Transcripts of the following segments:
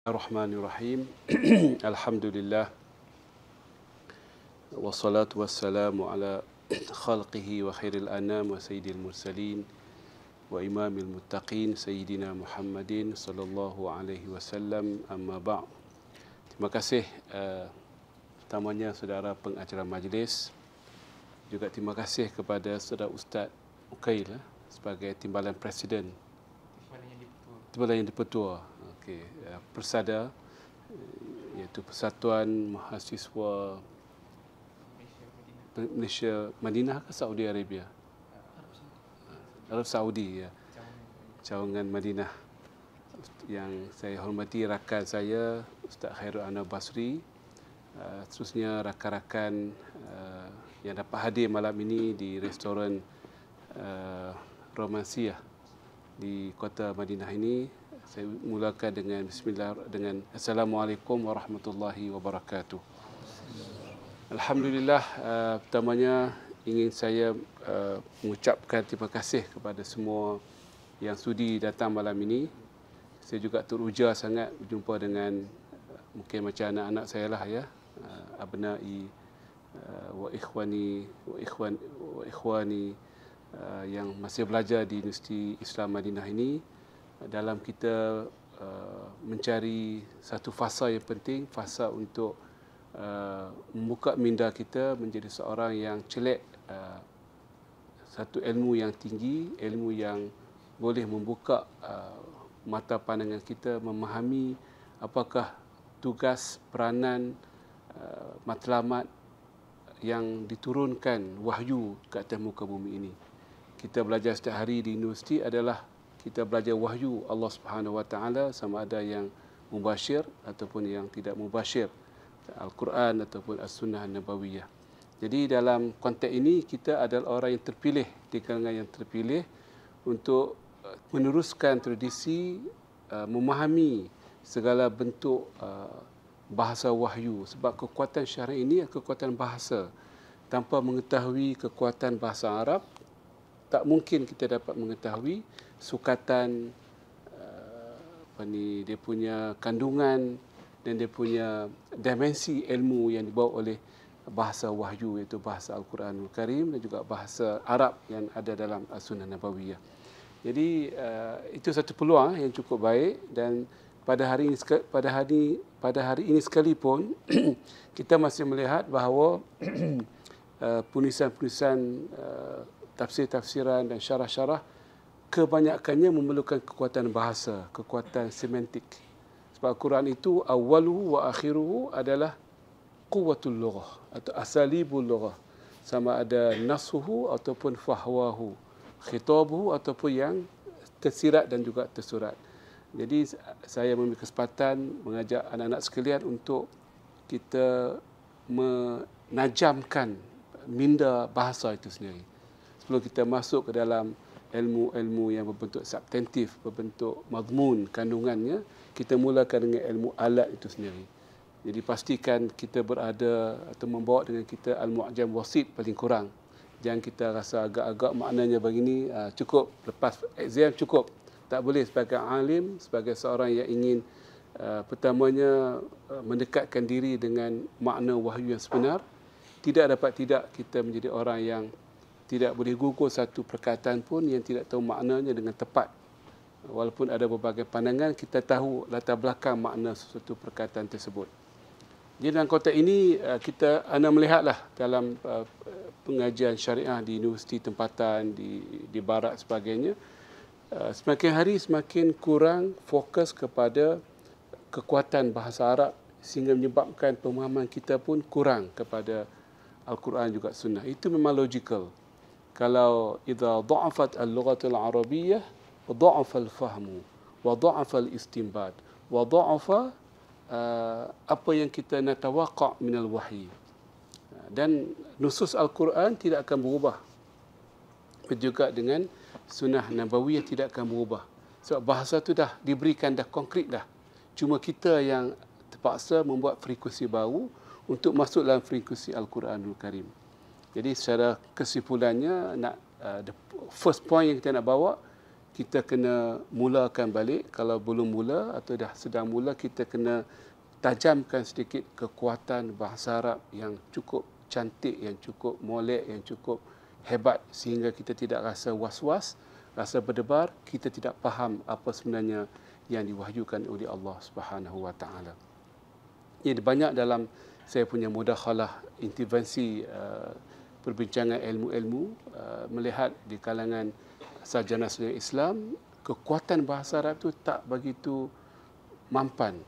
Bismillahirrahmanirrahim. Alhamdulillah. Wassalatu wassalamu ala khalqihi wa khairil anam wa sayyidil mursalin wa imamil muttaqin Sayyidina Muhammadin sallallahu alaihi wasallam, amma ba'. Terima kasih pertamanya saudara pengacara majlis. Juga terima kasih kepada saudara Ustaz Ukail sebagai Timbalan Presiden. Timbalan yang dipertua. Okey, Persada, iaitu Persatuan Mahasiswa Malaysia Madinah ke Saudi Arabia? Arab Saudi, ya. Cawangan Madinah. Yang saya hormati rakan saya Ustaz Khairul Anwar Basri, seterusnya rakan-rakan yang dapat hadir malam ini di restoran Romansia di kota Madinah ini. Saya mulakan dengan Assalamualaikum warahmatullahi wabarakatuh. Alhamdulillah, pertamanya ingin saya mengucapkan terima kasih kepada semua yang sudi datang malam ini. Saya juga teruja sangat berjumpa dengan mungkin macam anak-anak saya lah, ya, abnai wa ikhwani yang masih belajar di Universiti Islam Madinah ini, dalam kita mencari satu fasa yang penting, fasa untuk membuka minda kita menjadi seorang yang celek, satu ilmu yang tinggi, ilmu yang boleh membuka mata pandangan kita, memahami apakah tugas peranan matlamat yang diturunkan wahyu ke atas muka bumi ini. Kita belajar setiap hari di universiti adalah kita belajar wahyu Allah Subhanahu Wa Taala, sama ada yang mubasyir ataupun yang tidak mubasyir, Al-Quran ataupun As-Sunnah Nabawiyah. Jadi dalam konteks ini kita adalah orang yang terpilih di kalangan yang terpilih untuk meneruskan tradisi memahami segala bentuk bahasa wahyu, sebab kekuatan syar'i ini adalah kekuatan bahasa. Tanpa mengetahui kekuatan bahasa Arab, tak mungkin kita dapat mengetahui sukatan dia punya kandungan dan dia punya dimensi ilmu yang dibawa oleh bahasa wahyu, iaitu bahasa Al-Quranul Karim dan juga bahasa Arab yang ada dalam As-Sunnah Nabawiyah. Jadi itu satu peluang yang cukup baik, dan pada hari ini sekalipun kita masih melihat bahawa penulisan-penulisan tafsir-tafsiran dan syarah-syarah kebanyakannya memerlukan kekuatan bahasa, kekuatan semantik. Sebab Al-Quran itu awaluhu wa akhiruhu adalah quwwatul lughah atau asalibul lughah. Sama ada nasuhu ataupun fahwahu, khitabuhu ataupun yang tersirat dan juga tersurat. Jadi saya memiliki kesempatan mengajak anak-anak sekalian untuk kita menajamkan minda bahasa itu sendiri. Sebelum kita masuk ke dalam ilmu-ilmu yang berbentuk substantif, berbentuk mazmun kandungannya, kita mulakan dengan ilmu alat itu sendiri. Jadi pastikan kita berada atau membawa dengan kita al-mu'jam wasit paling kurang. Jangan kita rasa agak-agak maknanya begini, cukup, lepas exam cukup. Tak boleh. Sebagai alim, sebagai seorang yang ingin pertamanya mendekatkan diri dengan makna wahyu yang sebenar, tidak kita menjadi orang yang tidak boleh gugur satu perkataan pun yang tidak tahu maknanya dengan tepat. Walaupun ada berbagai pandangan, kita tahu latar belakang makna sesuatu perkataan tersebut. Jadi dalam konteks ini, anda melihatlah dalam pengajian syariah di universiti tempatan, di barat sebagainya, semakin hari semakin kurang fokus kepada kekuatan bahasa Arab, sehingga menyebabkan pemahaman kita pun kurang kepada Al-Quran juga Sunnah. Itu memang logical. Kalau idza dha'afat al-lughatul arabiyyah, dha'afa al-fahmu, wa dha'afa al-istinbat, wa dha'afa apa yang kita natawaqqa' min al-wahyi. Dan nusus Al-Quran tidak akan berubah. Juga dengan Sunnah Nabawiyah tidak akan berubah. Sebab bahasa itu dah diberikan, dah konkret dah. Cuma kita yang terpaksa membuat frekuensi baru untuk masuk dalam frekuensi Al-Quranul Karim. Jadi secara kesimpulannya, the first point yang kita nak bawa, kita kena mulakan balik. Kalau belum mula atau dah sedang mula, kita kena tajamkan sedikit kekuatan bahasa Arab yang cukup cantik, yang cukup molek, yang cukup hebat sehingga kita tidak rasa was-was, rasa berdebar, kita tidak faham apa sebenarnya yang diwahyukan oleh Allah Subhanahu wa taala. Ini banyak dalam saya punya mudakhalah intervensi perbincangan ilmu-ilmu melihat di kalangan sarjana-sarjana Islam, kekuatan bahasa Arab itu tak begitu mampan.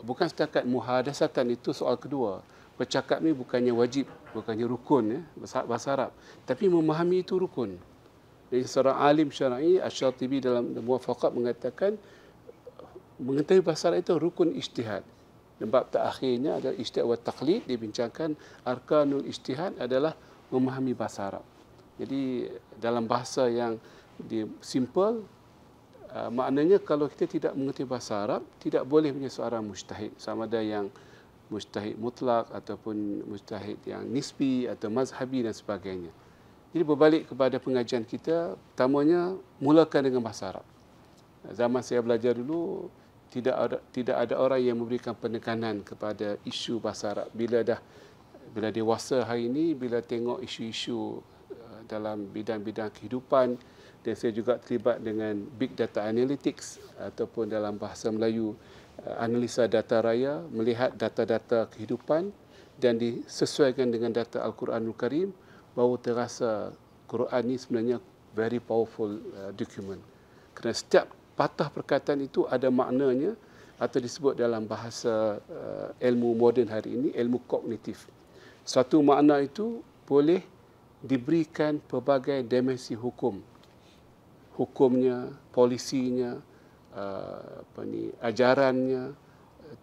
Bukan setakat muhadasatan, itu soal kedua. Bercakap ni bukannya wajib, bukannya rukun bahasa Arab, tapi memahami itu rukun. Jadi seorang alim syar'i, Asy-Syatibi dalam Muwafaqat mengatakan mengetahui bahasa Arab itu rukun ijtihad. Dan bab terakhirnya adalah ijtihad wa taqlid, dibincangkan arkanul ijtihad adalah memahami bahasa Arab. Jadi dalam bahasa yang simple, maknanya kalau kita tidak mengerti bahasa Arab, tidak boleh menjadi seorang mujtahid, sama ada yang mujtahid mutlak ataupun mujtahid yang nisbi atau mazhabi dan sebagainya. Jadi berbalik kepada pengajian kita, pertamanya mulakan dengan bahasa Arab. Zaman saya belajar dulu, tidak ada orang yang memberikan penekanan kepada isu bahasa Arab. Bila dewasa hari ini, bila tengok isu-isu dalam bidang-bidang kehidupan, dan saya juga terlibat dengan big data analytics ataupun dalam bahasa Melayu analisa data raya, melihat data-data kehidupan dan disesuaikan dengan data Al-Quranul Karim, baru terasa Quran ini sebenarnya very powerful document. Kerana setiap patah perkataan itu ada maknanya, atau disebut dalam bahasa ilmu moden hari ini, ilmu kognitif. Satu makna itu boleh diberikan pelbagai dimensi hukum. Hukumnya, polisinya, ajarannya,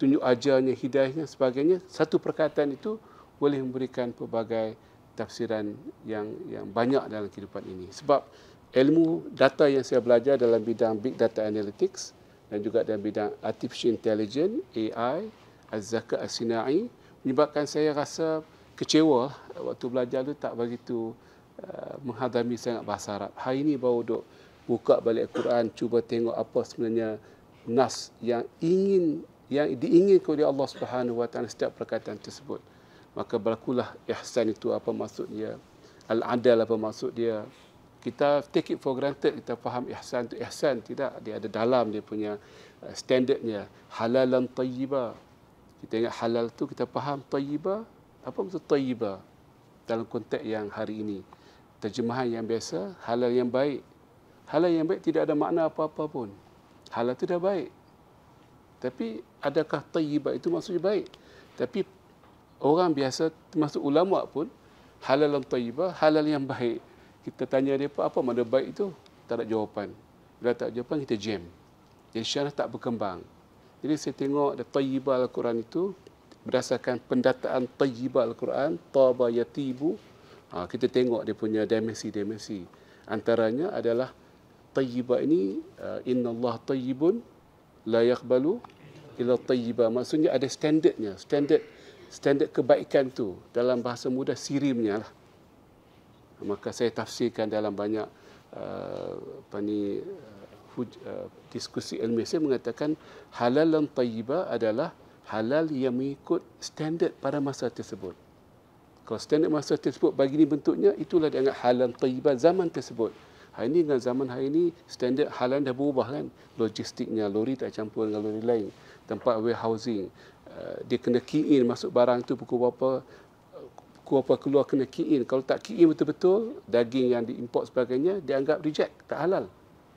tunjuk ajarnya, hidayahnya, sebagainya. Satu perkataan itu boleh memberikan pelbagai tafsiran yang banyak dalam kehidupan ini. Sebab ilmu data yang saya belajar dalam bidang big data analytics dan juga dalam bidang artificial intelligence, AI, az-zakat as-sinai, menyebabkan saya rasa kecewa waktu belajar tu tak begitu menghadami sangat bahasa Arab. Hari ini baru duk buka balik Al-Quran, cuba tengok apa sebenarnya nas yang diinginkan oleh Allah Subhanahu wa taala setiap perkataan tersebut. Maka berlakulah ihsan itu apa maksud dia, al-adal apa maksud dia. Kita take it for granted, kita faham ihsan itu ihsan, tidak, dia ada dalam dia punya standardnya. Halalan tayyiba, kita ingat halal tu, kita faham tayyiba, apa maksud tayyiba dalam konteks yang hari ini. Terjemahan yang biasa, halal yang baik. Halal yang baik tidak ada makna apa-apa pun. Halal itu dah baik. Tapi adakah tayyiba itu maksudnya baik? Tapi orang biasa, termasuk ulama pun, halal dan tayyiba, halal yang baik. Kita tanya dia apa makna baik itu? Tak ada jawapan. Bila tak ada jawapan, kita jam. Jadi syarah tak berkembang. Jadi saya tengok tayyiba Al-Quran itu, berdasarkan pendataan tayyiba Al-Quran, taba yatibu, kita tengok dia punya dimensi-dimensi. Antaranya adalah tayyiba ini, innallaha tayyibun la yaqbalu illa tayyiba. Maksudnya ada standardnya, standard kebaikan tu dalam bahasa mudah sirimnya lah. Maka saya tafsirkan dalam banyak diskusi ilmiah. Saya mengatakan halal dan tayyiba adalah halal yang mengikut standard pada masa tersebut. Kalau standard masa tersebut begini bentuknya, itulah dianggap halal tayyiba zaman tersebut. Hari ini dengan zaman hari ini, standard halal dah berubah kan. Logistiknya, lori tak campur dengan lori lain. Tempat warehousing, dia kena key in masuk barang tu pukul berapa keluar kena key in. Kalau tak key in betul-betul, daging yang diimport sebagainya, dianggap reject, tak halal.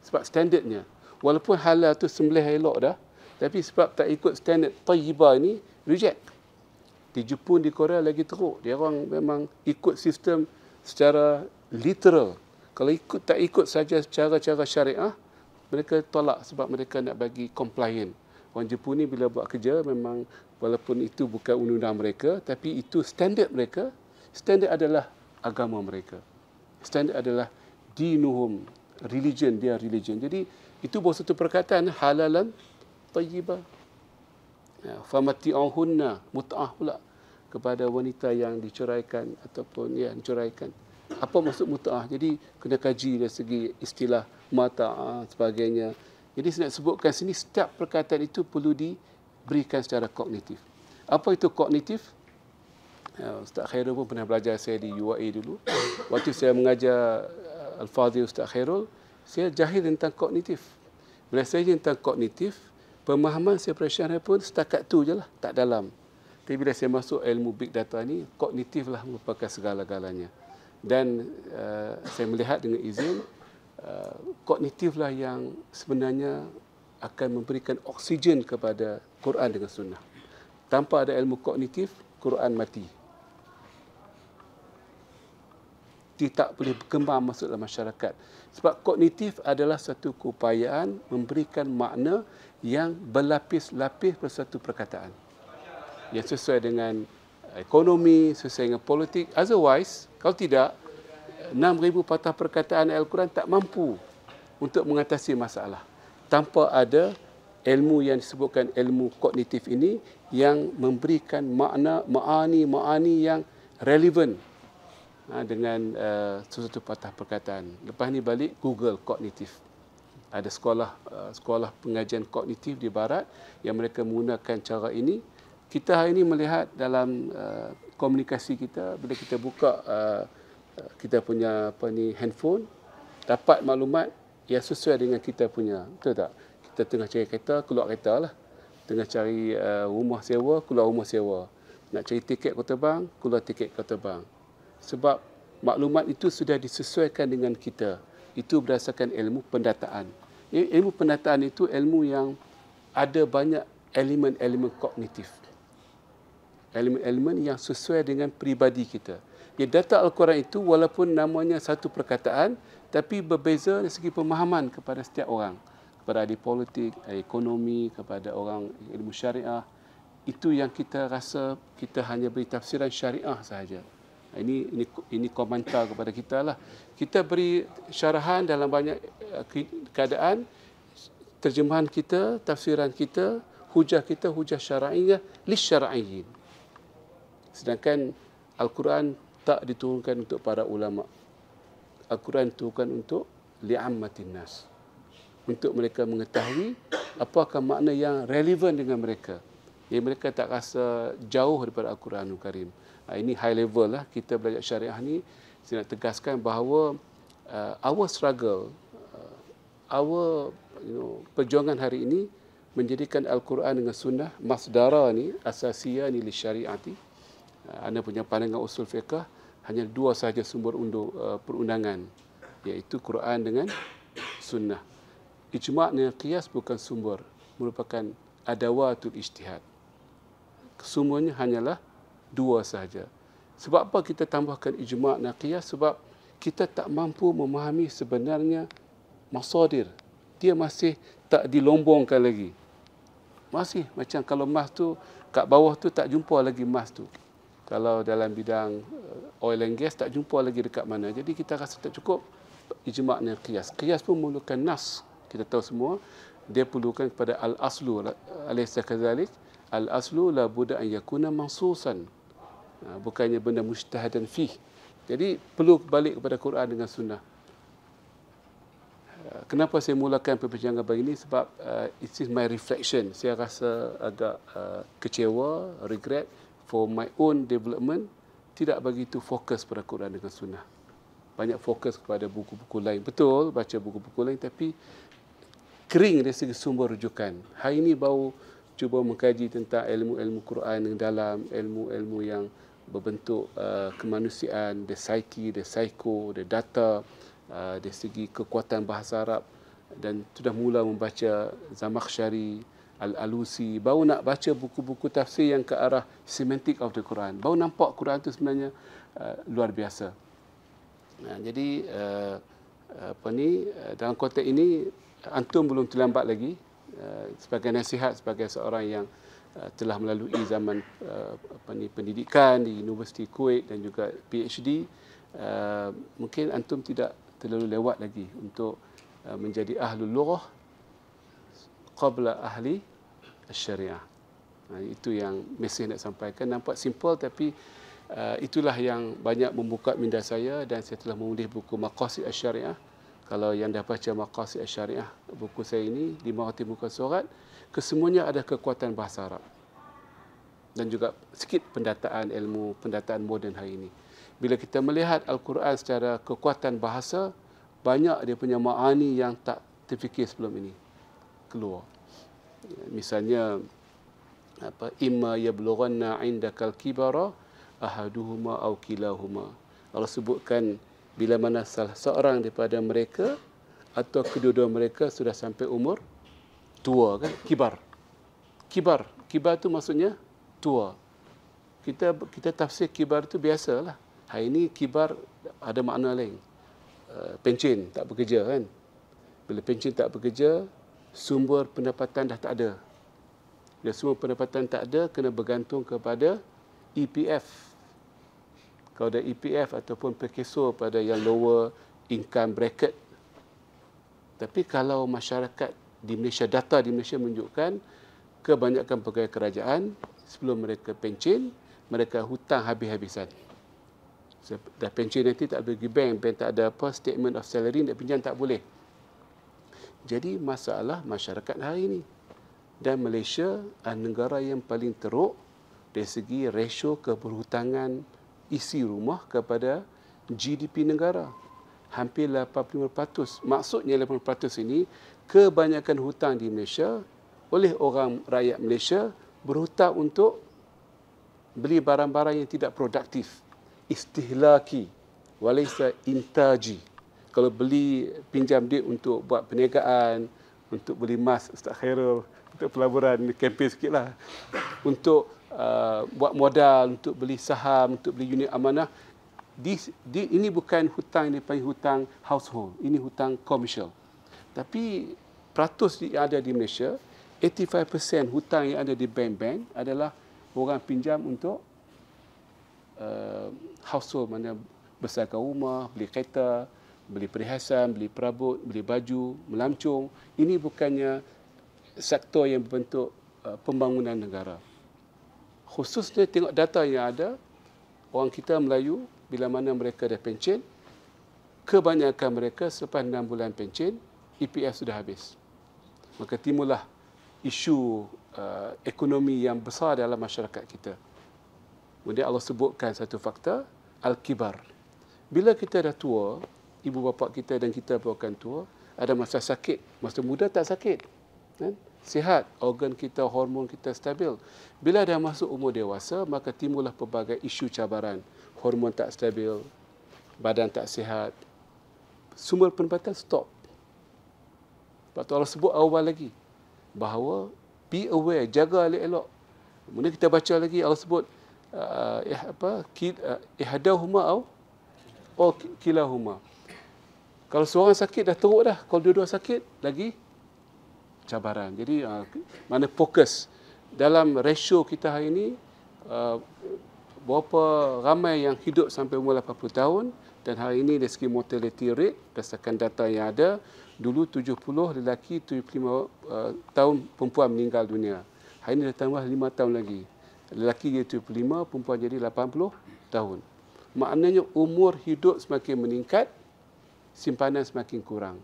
Sebab standardnya. Walaupun halal tu sembelih elok dah, tapi sebab tak ikut standard tayyibah ini, reject. Di Jepun, di Korea lagi teruk. Dia orang memang ikut sistem secara literal. Kalau tak ikut saja cara-cara syariah, mereka tolak sebab mereka nak bagi compliant. Orang Jepun ni bila buat kerja, memang walaupun itu bukan undang-undang mereka, tapi itu standard mereka. Standard adalah agama mereka. Standard adalah dinuhum, religion, dia religion. Jadi itu baru satu perkataan, halalan tayyibah. Famati'uhunna, mut'ah pula kepada wanita yang diceraikan ataupun yang diceraikan. Apa maksud muta'ah? Jadi kena kaji dari segi istilah mata'ah sebagainya. Jadi saya nak sebutkan sini setiap perkataan itu perlu diberikan secara kognitif. Apa itu kognitif? Ustaz Khairul pun pernah belajar saya di UAE dulu. Waktu saya mengajar Al-Fadhil Ustaz Khairul, saya jahil tentang kognitif. Bila saya tentang kognitif, pemahaman saya perasaran pun setakat tu je lah, tak dalam. Tapi bila saya masuk ilmu big data ni, kognitif lah merupakan segala-galanya. Dan saya melihat dengan izin, kognitif lah yang sebenarnya akan memberikan oksigen kepada Quran dengan sunnah. Tanpa ada ilmu kognitif, Quran mati. Dia tak boleh berkembang masuk dalam masyarakat. Sebab kognitif adalah satu keupayaan memberikan makna yang berlapis-lapis pada satu perkataan. Yang sesuai dengan ekonomi, sesuai dengan politik. Otherwise, kalau tidak, 6,000 patah perkataan Al-Quran tak mampu untuk mengatasi masalah. Tanpa ada ilmu yang disebutkan ilmu kognitif ini yang memberikan makna, ma'ani yang relevan dengan sesuatu patah perkataan. Lepas ni balik Google kognitif. Ada sekolah pengajian kognitif di barat yang mereka menggunakan cara ini. Kita hari ini melihat dalam komunikasi kita, bila kita buka kita punya handphone, dapat maklumat yang sesuai dengan kita punya. Betul tak? Kita tengah cari kereta, keluar kereta lah. Tengah cari rumah sewa, keluar rumah sewa. Nak cari tiket kau terbang, keluar tiket kau terbang. Sebab maklumat itu sudah disesuaikan dengan kita. Itu berdasarkan ilmu pendataan. Ilmu pendataan itu ilmu yang ada banyak elemen-elemen kognitif. Elemen-elemen yang sesuai dengan peribadi kita. Ya, data Al-Quran itu walaupun namanya satu perkataan, tapi berbeza dari segi pemahaman kepada setiap orang. Kepada ahli politik, ekonomi, kepada orang ilmu syariah. Itu yang kita rasa kita hanya beri tafsiran syariah sahaja. Ini komentar kepada kita lah. Kita beri syarahan dalam banyak keadaan. Terjemahan kita, tafsiran kita, hujah kita, hujah syara'iyah li syara'iyyin. Sedangkan Al-Quran tak diturunkan untuk para ulama. Al-Quran diturunkan untuk li'ammatin nas. Untuk mereka mengetahui apakah makna yang relevan dengan mereka. Yang mereka tak rasa jauh daripada Al-Quranul Karim. Ini high level lah. Kita belajar syariah ni, saya nak tegaskan bahawa our struggle, our perjuangan hari ini menjadikan Al-Quran dengan sunnah, masdara ni, asasiyah ni li syariati. Anda punya pandangan usul fiqh, hanya dua sahaja sumber perundangan, iaitu Quran dengan sunnah. Ijma' dan qiyas bukan sumber, merupakan adawatul ijtihad. Semuanya hanyalah dua sahaja. Sebab apa kita tambahkan ijma' dan qiyas? Sebab kita tak mampu memahami sebenarnya masadir. Dia masih tak dilombongkan lagi. Masih macam kalau emas tu kat bawah tu tak jumpa lagi emas tu. Kalau dalam bidang oil and gas tak jumpa lagi dekat mana. Jadi kita rasa tak cukup ijma' dan qiyas. Qiyas pun memerlukan nas. Kita tahu semua dia perlukan kepada al-aslu alaysa kadzalik. Al-aslu la budda an yakuna mansusan. Bukannya benda mujtahadan fih. Jadi perlu balik kepada Quran dengan sunnah. Kenapa saya mulakan perbincangan begini? Sebab it is my reflection. Saya rasa agak kecewa, regret for my own development, tidak begitu fokus pada Quran dengan sunnah. Banyak fokus kepada buku-buku lain. Betul, baca buku-buku lain, tapi kering dari segi sumber rujukan. Hari ini baru cuba mengkaji tentang ilmu-ilmu Quran yang dalam, ilmu-ilmu yang berbentuk kemanusiaan, the psyche, the psycho, the data, dari segi kekuatan bahasa Arab, dan sudah mula membaca Zamakhsyari, Al-Alusi, baru nak baca buku-buku tafsir yang ke arah semantic of the Quran. Baru nampak Quran itu sebenarnya luar biasa. Jadi dalam konteks ini antum belum terlambat lagi. Sebagai nasihat sebagai seorang yang telah melalui zaman pendidikan di Universiti Kuwait dan juga PhD, mungkin antum tidak terlalu lewat lagi untuk menjadi ahlul lughah qabla ahli syariah. Itu yang mesej nak sampaikan. Nampak simple, tapi Itulah yang banyak membuka minda saya, dan saya telah menulis buku Maqasid Asy-Syariah. Kalau yang dah baca Maqasid Asy-Syariah, buku saya ini 500 muka surat, kesemuanya ada kekuatan bahasa Arab. Dan juga sikit pendataan ilmu, pendataan moden hari ini. Bila kita melihat Al-Quran secara kekuatan bahasa, banyak dia punya ma'ani yang tak terfikir sebelum ini keluar. Misalnya, imma yablughanna 'indakal kibara ahaduhuma aw kilahuma. Allah sebutkan bila mana salah seorang daripada mereka atau kedua-dua mereka sudah sampai umur tua, kan? Kibar tu maksudnya tua. Kita tafsir kibar tu biasalah. Hari ini kibar ada makna lain. Pencen, tak bekerja, kan? Bila pencen tak bekerja, sumber pendapatan dah tak ada. Bila sumber pendapatan tak ada, kena bergantung kepada EPF. Kalau ada EPF ataupun perkesor pada yang lower income bracket. Tapi kalau masyarakat di Malaysia, data di Malaysia menunjukkan kebanyakan pegawai kerajaan sebelum mereka pencen, mereka hutang habis-habisan. Dah pencen nanti tak pergi bank tak ada statement of salary, nak pinjam tak boleh. Jadi masalah masyarakat hari ini. Dan Malaysia adalah negara yang paling teruk dari segi rasio keberhutangan isi rumah kepada GDP negara. Hampir 85%. Maksudnya 80% ini, kebanyakan hutang di Malaysia oleh orang rakyat Malaysia berhutang untuk beli barang-barang yang tidak produktif. Istihlaki, walaysa intaji. Kalau beli, pinjam duit untuk buat perniagaan, untuk beli emas, Ustaz Khairul, untuk pelaburan, kempen sikitlah. Untuk buat modal, untuk beli saham, untuk beli unit amanah. Ini bukan hutang, ini panggil hutang household. Ini hutang komersial. Tapi peratus yang ada di Malaysia, 85% hutang yang ada di bank-bank adalah orang pinjam untuk household, mana besarkan rumah, beli kereta, beli perhiasan, beli perabot, beli baju, melancong. Ini bukannya sektor yang berbentuk pembangunan negara. Khususnya tengok data yang ada, orang kita Melayu, bila mana mereka dah pencen, kebanyakan mereka selepas 6 bulan pencen, EPF sudah habis. Maka timbullah isu ekonomi yang besar dalam masyarakat kita. Kemudian Allah sebutkan satu fakta, Al-Kibar. Bila kita dah tua, ibu bapa kita dan kita pun akan tua, ada masa sakit. Masa muda tak sakit, kan? Sihat, organ kita, hormon kita stabil. Bila dah masuk umur dewasa, maka timbullah pelbagai isu cabaran. Hormon tak stabil, badan tak sihat, sumber pendapatan stop. Sebab tu Allah sebut awal lagi, bahawa be aware, jaga elok-elok. Kemudian kita baca lagi, Allah sebut ihdahuma atau kilahuma. Kalau seorang sakit dah teruk dah, kalau dua-dua sakit lagi cabaran. Jadi mana fokus dalam rasio kita hari ini, berapa ramai yang hidup sampai umur 80 tahun, dan hari ini dari segi mortality rate berdasarkan data yang ada, dulu 70 lelaki, 75 tahun perempuan meninggal dunia. Hari ini dah tambah 5 tahun lagi. Lelaki jadi 75, perempuan jadi 80 tahun. Maknanya umur hidup semakin meningkat, simpanan semakin kurang.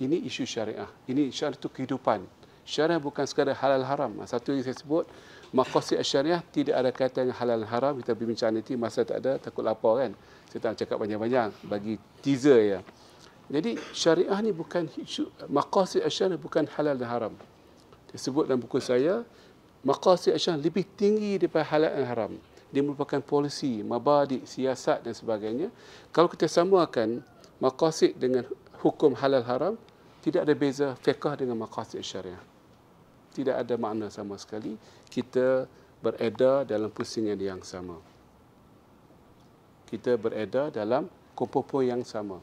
Ini isu syariah. Ini syariah itu kehidupan. Syariah bukan sekadar halal haram. Satu yang saya sebut, maqasid syariah tidak ada kaitan dengan halal haram. Kita berbincang nanti, masa tak ada, takut lapar, kan. Saya tak cakap banyak-banyak, bagi teaser ya. Jadi syariah ni bukan isu, maqasid syariah bukan halal dan haram. Saya sebut dalam buku saya, maqasid syariah lebih tinggi daripada halal dan haram. Dia merupakan polisi, mabadi, siasat dan sebagainya. Kalau kita samakan maqasid dengan hukum halal haram, tidak ada beza fiqh dengan maqasid syariah. Tidak ada makna sama sekali. Kita beredar dalam pusingan yang sama. Kita beredar dalam kompopo yang sama.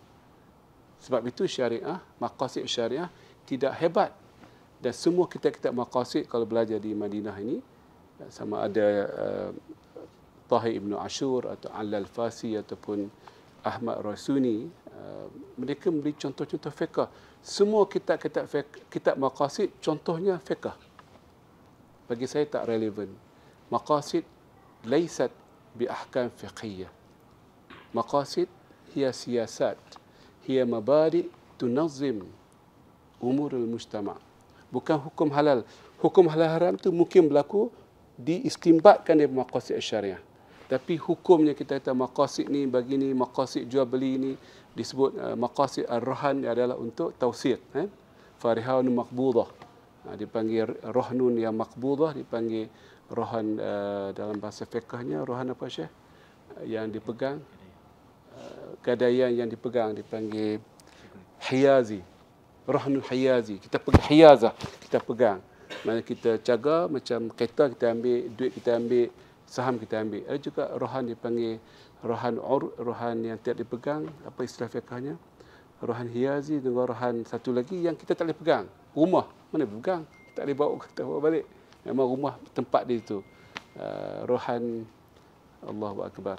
Sebab itu syariah, maqasid syariah tidak hebat. Dan semua kitab-kitab maqasid kalau belajar di Madinah ini, sama ada Tahir Ibn Ashur atau Al-Fasi ataupun Ahmad Rasuni, mereka memberi contoh-contoh fiqh. Semua kitab maqasid contohnya fiqh. Bagi saya tak relevan. Maqasid laisat bi ahkam fiqhiyah. Maqasid hiya siyasat, hiya mabadi tunazim umurul mujtama'. Bukan hukum halal. Hukum halal haram itu mungkin berlaku diistimbatkan dari maqasid syariah. Tapi hukumnya kita kata maqasid ni bagi ni, maqasid jual beli ni disebut maqasid ar-rahan adalah untuk tawsiq, farihan maqbudah. Dipanggil rahnun yang maqbudah, dipanggil rahan dalam bahasa fiqhnya, rahan apa Syekh? Yang dipegang, gadaian yang dipegang dipanggil hiyazi. Rahnul hiyazi. Kita pegang hiyazah, kita pegang. Mana kita jaga macam kereta kita ambil, duit kita ambil, saham kita ambil. Ada juga rohan dipanggil rohan yang tidak dipegang, apa istilah fiqhnya? Rohan hiyazi dengan rohan satu lagi yang kita tak boleh pegang. Rumah, mana boleh pegang? Tak boleh bawa kita bawa balik. Memang rumah tempat dia itu. Rohan Allahu Akbar.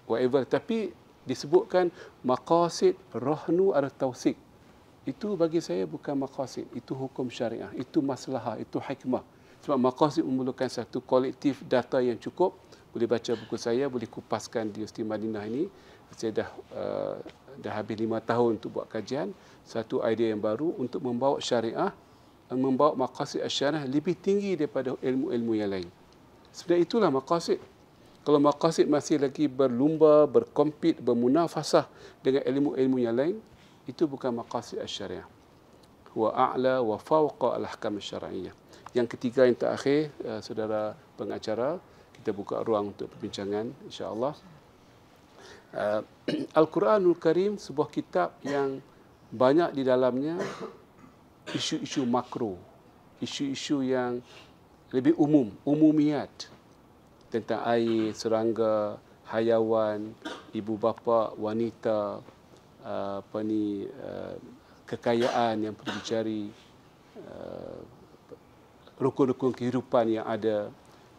Whatever. Tapi disebutkan maqasid rohnu ada tawsik. Itu bagi saya bukan maqasid, itu hukum syariah, itu maslahah, itu hikmah. Sebab maqasid memerlukan satu kolektif data yang cukup. Boleh baca buku saya, boleh kupaskan di Universiti Madinah ini. Saya dah habis 5 tahun untuk buat kajian. Satu idea yang baru untuk membawa syariah, membawa maqasid syariah lebih tinggi daripada ilmu-ilmu yang lain. Sebenarnya itulah maqasid. Kalau maqasid masih lagi berlumba, berkompet, bermunafasah dengan ilmu-ilmu yang lain, itu bukan maqasid syariah. Wa a'la wa fawqa al-ahkam syar'iyyah. Yang ketiga yang terakhir, saudara pengacara, kita buka ruang untuk perbincangan insya-Allah. Al-Quranul Karim sebuah kitab yang banyak di dalamnya isu-isu makro, isu-isu yang lebih umum, umumiyat tentang air, serangga, hayawan, ibu bapa, wanita, kekayaan yang perlu dicari, rukun-rukun kehidupan yang ada,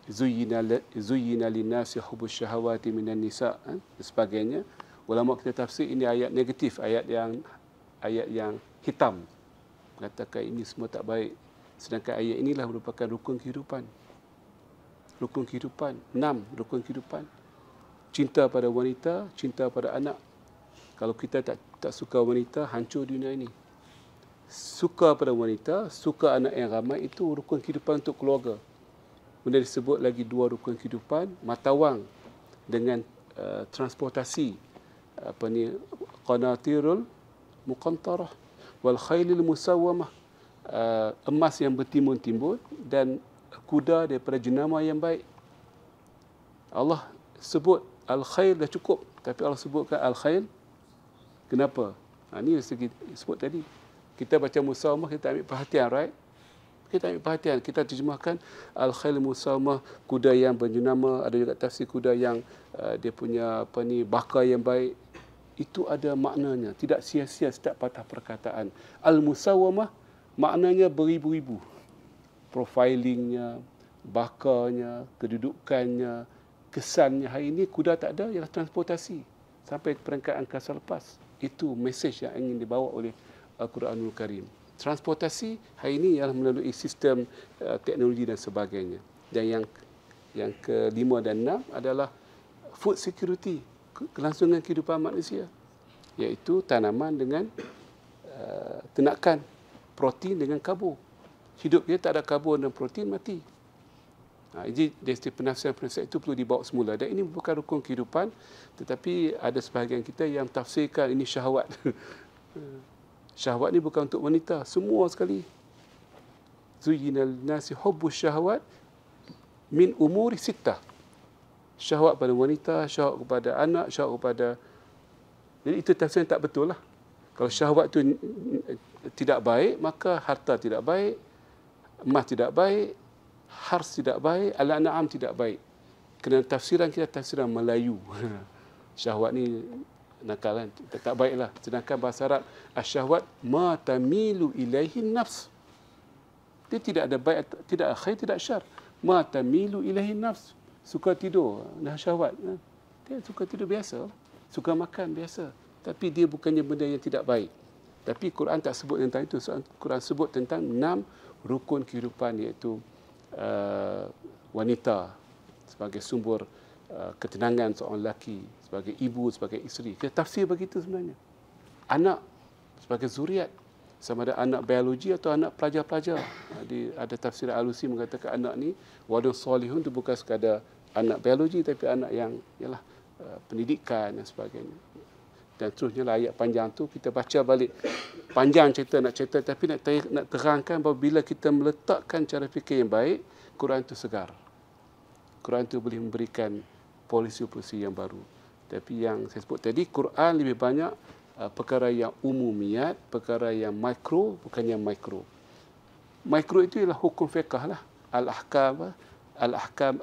zuyyina linnasi hubbus syahawati minan nisa dan sebagainya. Ulama kita tafsir ini ayat negatif, ayat yang hitam, mengatakan ini semua tak baik. Sedangkan ayat inilah merupakan rukun kehidupan. Rukun kehidupan, 6 rukun kehidupan. Cinta pada wanita, cinta pada anak. Kalau kita tak suka wanita, hancur dunia ini. Suka pada wanita, suka anak yang ramai, itu rukun kehidupan untuk keluarga. Kemudian disebut lagi 2 rukun kehidupan, mata wang dengan transportasi, qanatirul muqantarah wal khailil musawwamah, emas yang bertimbun-timbun dan kuda daripada jenama yang baik. Allah sebut al-khail dah cukup, tapi Allah sebutkan al-khail. Kenapa? Ini segi sebut tadi. Kita baca musawamah, kita ambil perhatian, right? Kita ambil perhatian. Kita terjemahkan al-khail musawamah, kuda yang berjenama. Ada juga tafsir kuda yang dia punya bakar yang baik. Itu ada maknanya. Tidak sia-sia setiap patah perkataan. Al-musawamah maknanya beribu-ribu. Profilingnya, bakarnya, kedudukannya, kesannya. Hari ini kuda tak ada, ialah transportasi. Sampai ke peringkat angkasa lepas. Itu mesej yang ingin dibawa oleh Al-Quranul Karim. Transportasi hari ini ialah melalui sistem teknologi dan sebagainya. Dan yang ke-5 dan 6 adalah food security, kelangsungan kehidupan manusia, iaitu tanaman dengan ternakan, protein dengan karbo. Hidup dia tak ada karbo dan protein, mati. Jadi dari penafsiran-penafsiran itu perlu dibawa semula. Dan ini bukan rukun kehidupan, tetapi ada sebahagian kita yang tafsirkan ini syahwat. Syahwat ni bukan untuk wanita, semua sekali. Zuyyina linnasi hubbus syahwat min umuri sittah. Syahwat pada wanita, syahwat kepada anak, syahwat kepada... Jadi itu tafsir yang tak betul lah. Kalau syahwat itu tidak baik, maka harta tidak baik, emas tidak baik, hars tidak baik, al-an'am tidak baik. Kerana tafsiran kita tafsiran Melayu. Syahwat ni nakalan, tak baiklah. Sedangkan bahasa Arab, asyahwat ma tamilu ilaihi nafs. Dia tidak ada baik, tidak khair, tidak syar. Ma tamilu ilaihi nafs. Suka tidur, dah syahwat. Dia suka tidur biasa, suka makan biasa. Tapi dia bukannya benda yang tidak baik. Tapi Quran tak sebut tentang itu. Quran sebut tentang 6 rukun kehidupan, iaitu wanita sebagai sumber ketenangan seorang lelaki, sebagai ibu, sebagai isteri. Kita tafsir begitu sebenarnya. Anak sebagai zuriat, sama ada anak biologi atau anak pelajar-pelajar. Ada tafsir Alusi mengatakan anak ni waladun solihun itu bukan sekadar anak biologi, tapi anak yang ialah pendidikan dan sebagainya. Dan terusnya lah ayat panjang tu kita baca balik. Panjang cerita nak cerita, tapi nak terangkan bahawa bila kita meletakkan cara fikir yang baik, Quran itu segar. Quran itu boleh memberikan polisi-polisi yang baru. Tapi yang saya sebut tadi, Quran lebih banyak perkara yang umumiat, perkara yang mikro, bukan yang mikro. Mikro itu ialah hukum fiqh lah. Al-ahkam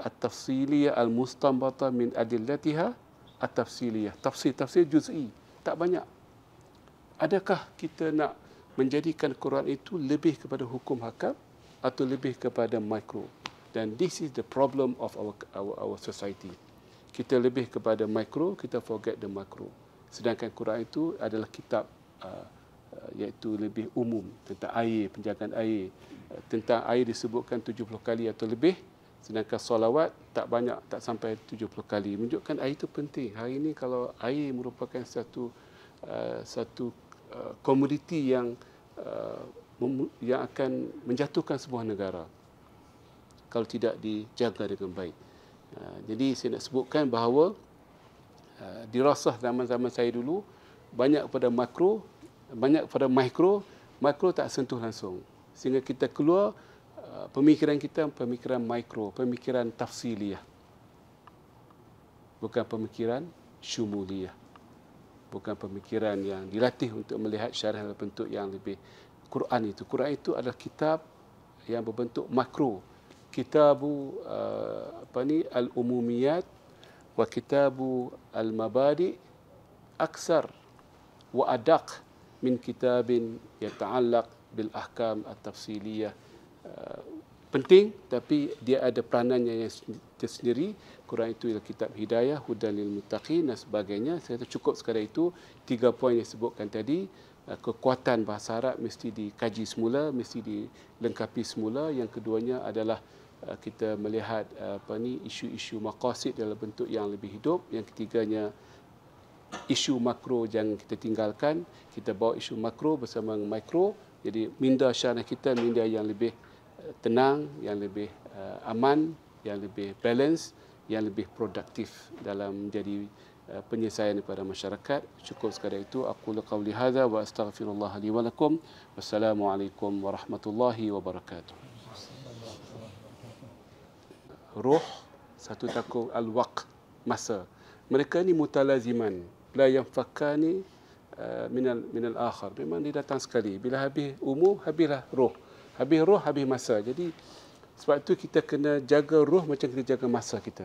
at-tafsiliyah al-mustanbata min adillatiha at-tafsiliyah. Tafsir juz'i, tak banyak. Adakah kita nak menjadikan Quran itu lebih kepada hukum hakam atau lebih kepada mikro? Dan this is the problem of our society. Kita lebih kepada mikro, kita forget the macro. Sedangkan Quran itu adalah kitab iaitu lebih umum tentang air, penjagaan air. Tentang air disebutkan 70 kali atau lebih, sedangkan solawat tak banyak, tak sampai 70 kali. Menunjukkan air itu penting. Hari ini kalau air merupakan satu komoditi yang akan menjatuhkan sebuah negara kalau tidak dijaga dengan baik. Jadi saya nak sebutkan bahawa dirasah zaman-zaman saya dulu banyak kepada makro, banyak kepada mikro tak sentuh langsung. Sehingga kita keluar pemikiran kita pemikiran mikro, pemikiran tafsiliyah. Bukan pemikiran syumuliyah. Bukan pemikiran yang dilatih untuk melihat syarah dalam bentuk yang lebih. Quran itu adalah kitab yang berbentuk makro. Kitabu al-umumiyat wa kitabu al-mabadi aksar wa adaq min kitabin yata'allaq bil ahkam at-tafsiliyah. Penting, tapi dia ada peranannya yang tersendiri. Quran itu ialah kitab hidayah, hudan lil muttaqin dan sebagainya. Saya kata cukup sekadar itu. 3 poin yang disebutkan tadi. Kekuatan bahasa Arab mesti dikaji semula, mesti dilengkapi semula. Yang keduanya adalah kita melihat isu-isu maqasid dalam bentuk yang lebih hidup. Yang ketiganya, isu makro jangan kita tinggalkan. Kita bawa isu makro bersama dengan mikro. Jadi minda syarah kita minda yang lebih tenang, yang lebih aman, yang lebih balance, yang lebih produktif dalam menjadi penyelesaian kepada masyarakat. Cukup sekadar itu. Aku qauli hadza wa astaghfirullah li wa lakum. Wassalamualaikum warahmatullahi wabarakatuh. Ruh, satu takut al-waqt, masa. Mereka ni mutalaziman. La yanfakani minal akhar. Memang dia datang sekali. Bila habis umur, habislah roh. Habis roh, habis masa. Jadi sebab itu kita kena jaga roh macam kita jaga masa kita.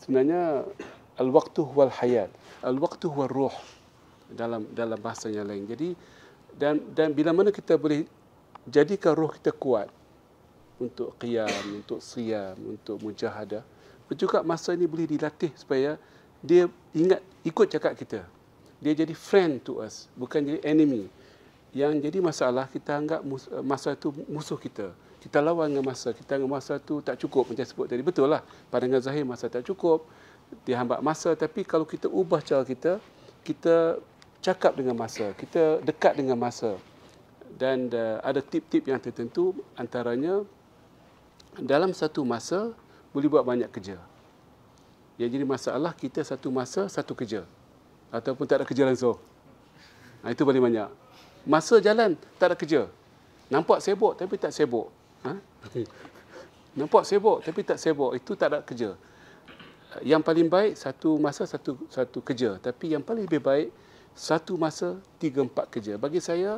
Sebenarnya al-waqtu huwal hayat. Al-waqtu huwal ruh dalam bahasa yang lain. Jadi dan bila mana kita boleh jadikan roh kita kuat untuk qiyam, untuk siyam, untuk mujahadah, juga masa ini boleh dilatih supaya dia ikut cakap kita. Dia jadi friend to us, bukan jadi enemy. Yang jadi masalah, kita anggap masa itu musuh kita. Kita lawan dengan masa. Kita anggap masa itu tak cukup. Macam sebut tadi, betul lah. Pandangan zahir masa tak cukup. Dia hambat masa. Tapi kalau kita ubah cara kita, kita cakap dengan masa. Kita dekat dengan masa. Dan ada tip-tip yang tertentu. Antaranya, dalam satu masa, boleh buat banyak kerja. Yang jadi masalah, kita satu masa, satu kerja. Ataupun tak ada kerja langsung. Itu paling banyak. Masa jalan, tak ada kerja. Nampak sibuk, tapi tak sibuk. Nampak sibuk, tapi tak sibuk. Itu tak ada kerja. Yang paling baik, satu masa, satu kerja. Tapi yang paling lebih baik, satu masa, 3-4 kerja. Bagi saya,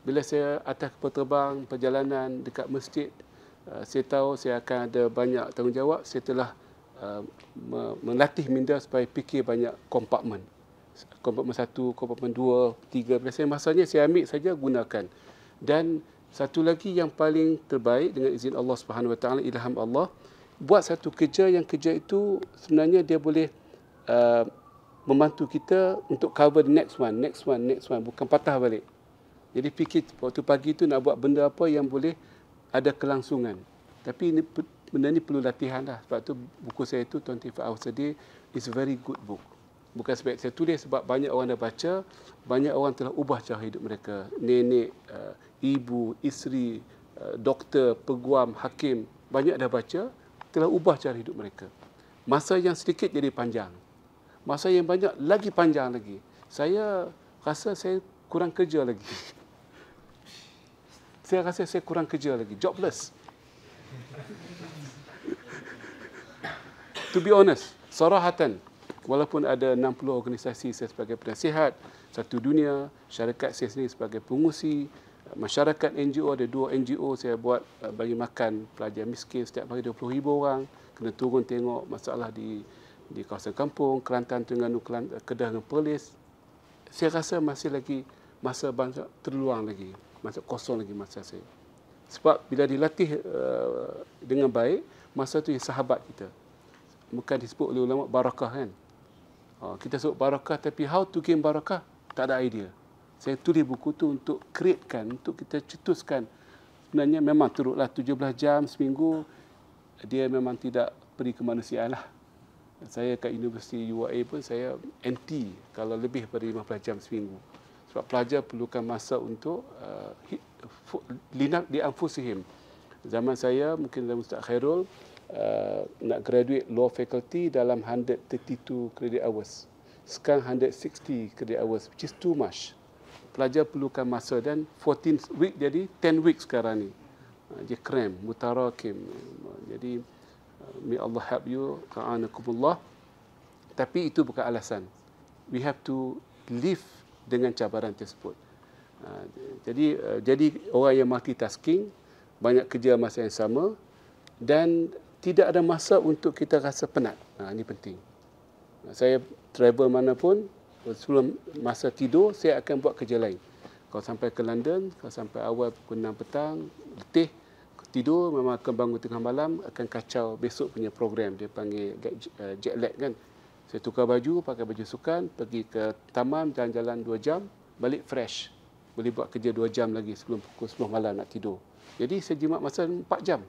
bila saya atas kapal terbang, perjalanan dekat masjid, saya tahu saya akan ada banyak tanggungjawab. Saya telah melatih minda supaya fikir banyak kompartmen. Kompartmen 1, kompartmen 2, 3. Biasanya masanya saya ambil saja, gunakan. Dan satu lagi yang paling terbaik dengan izin Allah Subhanahu Wa Taala, ilham Allah, buat satu kerja yang kerja itu sebenarnya dia boleh membantu kita untuk cover the next one, bukan patah balik. Jadi fikir waktu pagi itu nak buat benda apa yang boleh ada kelangsungan. Tapi ini benda ni perlu latihan lah. Sebab tu buku saya tu 24 Hours a Day is a very good book. Bukan sebab saya tulis sebab banyak orang dah baca, banyak orang telah ubah cara hidup mereka. Nenek, ibu, isteri, doktor, peguam, hakim, banyak dah baca, telah ubah cara hidup mereka. Masa yang sedikit jadi panjang. Masa yang banyak lagi panjang lagi. Saya rasa saya kurang kerja lagi. Saya rasa saya kurang kerja lagi. Jobless. To be honest, sarahatan, walaupun ada 60 organisasi saya sebagai penasihat, Satu Dunia, syarikat saya sendiri sebagai pengurusi, masyarakat NGO, ada 2 NGO saya buat bagi makan pelajar miskin setiap hari 20,000 orang, kena turun tengok masalah di kawasan kampung, Kelantan, Terengganu, Kedah dan Perlis. Saya rasa masih lagi masa banyak terluang lagi, masa kosong lagi masa saya. Sebab bila dilatih dengan baik, masa tu yang sahabat kita. Bukan disebut oleh ulama barakah kan. Kita sebut barakah, tapi how to gain barakah, tak ada idea. Saya tulis buku tu untuk createkan, untuk kita cetuskan. Sebenarnya memang turutlah 17 jam seminggu, dia memang tidak beri kemanusiaan lah. Saya kat Universiti UAE pun saya anti kalau lebih daripada 15 jam seminggu. Sebab pelajar perlukan masa untuk linak di anfusihim. Zaman saya, mungkin zaman Ustaz Khairul, nak graduate law faculty dalam 132 credit hours. Sekarang 160 credit hours, which is too much. Pelajar perlukan masa dan 14 week jadi 10 week sekarang ni. Dia cram, mutarakim. Jadi, may Allah help you, ka'anakumullah. Tapi itu bukan alasan. We have to live dengan cabaran tersebut. Jadi orang yang multitasking, banyak kerja masa yang sama dan tidak ada masa untuk kita rasa penat. Ini penting. Saya travel mana pun, sebelum masa tidur, saya akan buat kerja lain. Kalau sampai ke London, kalau sampai awal pukul 6 petang, letih, tidur, memang akan bangun tengah malam, akan kacau besok punya program. Dia panggil jet lag kan. Saya tukar baju, pakai baju sukan, pergi ke taman, jalan-jalan 2 jam, balik fresh. Boleh buat kerja 2 jam lagi sebelum pukul 10 malam nak tidur. Jadi saya jimat masa 4 jam.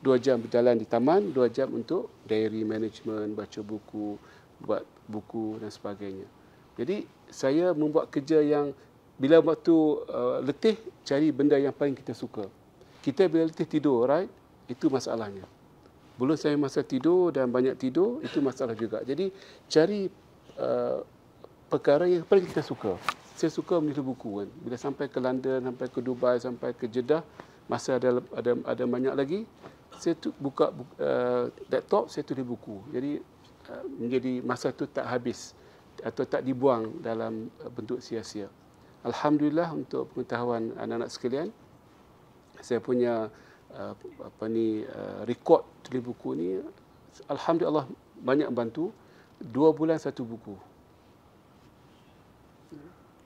2 jam berjalan di taman, 2 jam untuk diary management, baca buku, buat buku dan sebagainya. Jadi saya membuat kerja yang bila waktu letih, cari benda yang paling kita suka. Kita bila letih tidur, right? Itu masalahnya. Belum saya masa tidur dan banyak tidur, itu masalah juga. Jadi cari perkara yang paling kita suka. Saya suka menulis buku kan. Bila sampai ke London, sampai ke Dubai, sampai ke Jeddah, masa ada banyak lagi, saya buka laptop, saya tulis buku. Jadi menjadi masa tu tak habis atau tak dibuang dalam bentuk sia-sia. Alhamdulillah untuk pengetahuan anak-anak sekalian, saya punya rekod tulis buku ni, alhamdulillah banyak bantu. 2 bulan 1 buku.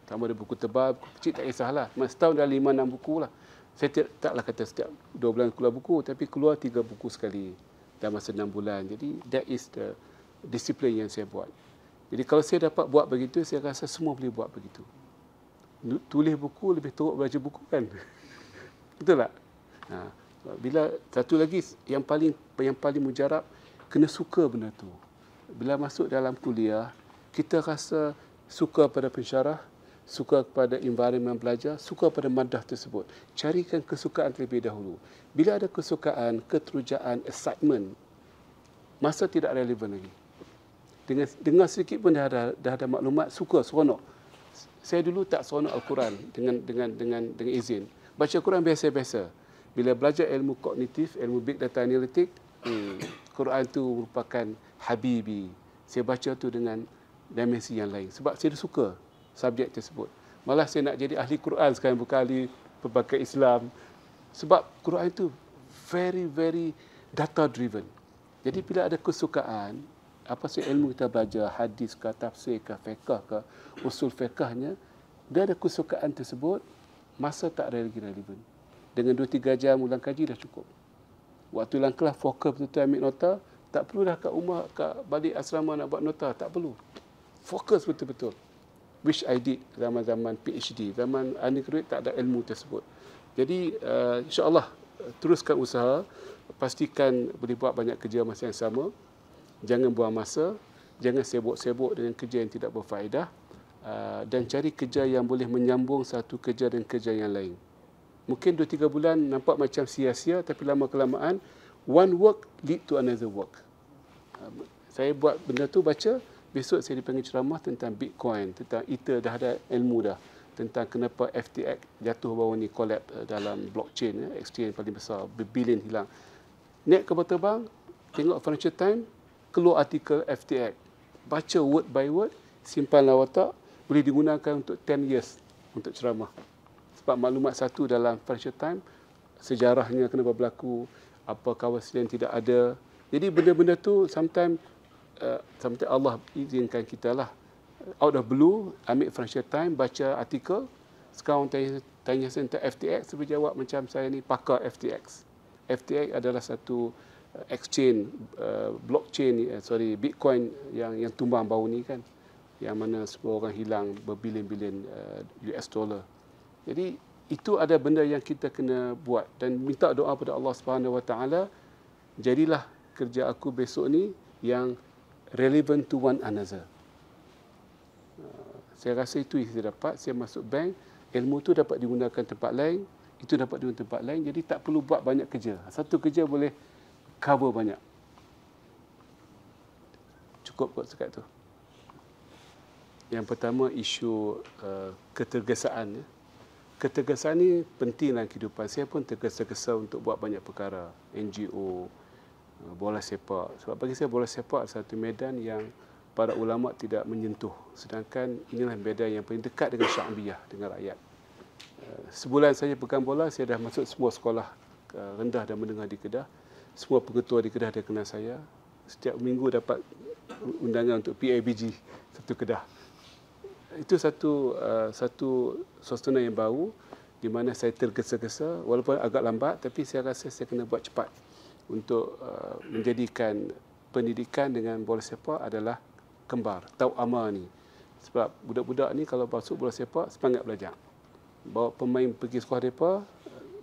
Sama ada buku tebal, buku kecil tak kisahlah. Setahun dah 5-6 buku lah. Saya taklah kata setiap 2 bulan keluar buku, tapi keluar 3 buku sekali dalam masa 6 bulan. Jadi that is the disiplin yang saya buat. Jadi kalau saya dapat buat begitu, saya rasa semua boleh buat begitu. Tulis buku lebih teruk baca buku kan. Betul tak? Bila satu lagi yang paling mujarab, kena suka benda tu. Bila masuk dalam kuliah, kita rasa suka pada pensyarah, suka kepada environment belajar, suka pada madah tersebut. Carikan kesukaan terlebih dahulu. Bila ada kesukaan, keterujaan, excitement, masa tidak relevan lagi. Dengar sedikit pun dah ada maklumat, suka, seronok. Saya dulu tak seronok Al-Quran dengan izin. Baca Quran biasa-biasa. Bila belajar ilmu kognitif, ilmu big data analitik, Quran itu merupakan habibi. Saya baca tu dengan dimensi yang lain. Sebab saya suka subjek tersebut. Malah saya nak jadi ahli Quran sekarang, bukan ahli pelbagai Islam. Sebab Quran itu very, very data driven. Jadi bila ada kesukaan, apa sih ilmu kita belajar, hadis ke, tafsir ke, fiqh ke, usul fiqhnya, dia ada kesukaan tersebut, masa tak lagi relevan. Dengan 2-3 jam ulang kaji dah cukup. Waktu ulang kelas fokus betul-betul ambil nota, tak perlu dah kat rumah, kat balik asrama nak buat nota, tak perlu. Fokus betul-betul. Which I did zaman-zaman PhD, zaman undergraduate tak ada ilmu tersebut. Jadi insya-Allah teruskan usaha, pastikan boleh buat banyak kerja masa yang sama, jangan buang masa, jangan sibuk-sibuk dengan kerja yang tidak berfaedah, dan cari kerja yang boleh menyambung satu kerja dengan kerja yang lain. Mungkin 2-3 bulan nampak macam sia-sia, tapi lama-kelamaan, one work lead to another work. Saya buat benda tu, baca, besok saya dipanggil ceramah tentang Bitcoin, tentang Ether, dah ada ilmu dah, tentang kenapa FTX jatuh baru ni, collapse dalam blockchain, exchange paling besar, berbilion hilang. Naik kapal terbang, tengok Financial Times, keluar artikel FTX. Baca word by word, simpanlah watak, boleh digunakan untuk 10 years untuk ceramah. Sebab maklumat satu dalam Financial Times, sejarahnya kenapa berlaku, apa kawasan yang tidak ada. Jadi benda-benda tu sometimes Allah izinkan kita lah. Out of blue, ambil Financial Times, baca artikel, sekarang tanya saya tentang FTX, saya berjawab macam saya ni pakar FTX. FTX adalah satu exchange, blockchain, Bitcoin yang tumbang baru ni kan, yang mana semua orang hilang berbilion-bilion US dollar. Jadi itu ada benda yang kita kena buat dan minta doa pada Allah Subhanahu Wa Taala, jadilah kerja aku besok ni yang relevant to one another. Saya rasa itu yang saya dapat. Saya masuk bank, ilmu tu dapat digunakan tempat lain, itu dapat digunakan tempat lain, jadi tak perlu buat banyak kerja. Satu kerja boleh cover banyak. Cukup kot sekat tu. Yang pertama, isu ketergesaan. Ketergesaan ni penting dalam kehidupan. Saya pun tergesa-gesa untuk buat banyak perkara. NGO, bola sepak. Sebab bagi saya bola sepak adalah satu medan yang para ulama tidak menyentuh. Sedangkan inilah medan yang paling dekat dengan sya'biyah, dengan rakyat. Sebulan saja pegang bola, saya dah masuk semua sekolah rendah dan menengah di Kedah. Semua pengetua di Kedah dia kenal saya. Setiap minggu dapat undangan untuk PABG satu Kedah. Itu satu suasana yang baru di mana saya tergesa-gesa, walaupun agak lambat, tapi saya rasa saya kena buat cepat untuk menjadikan pendidikan dengan bola sepak adalah kembar, tau'ama ni. Sebab budak-budak ni kalau masuk bola sepak, semangat belajar. Bawa pemain pergi sekolah mereka,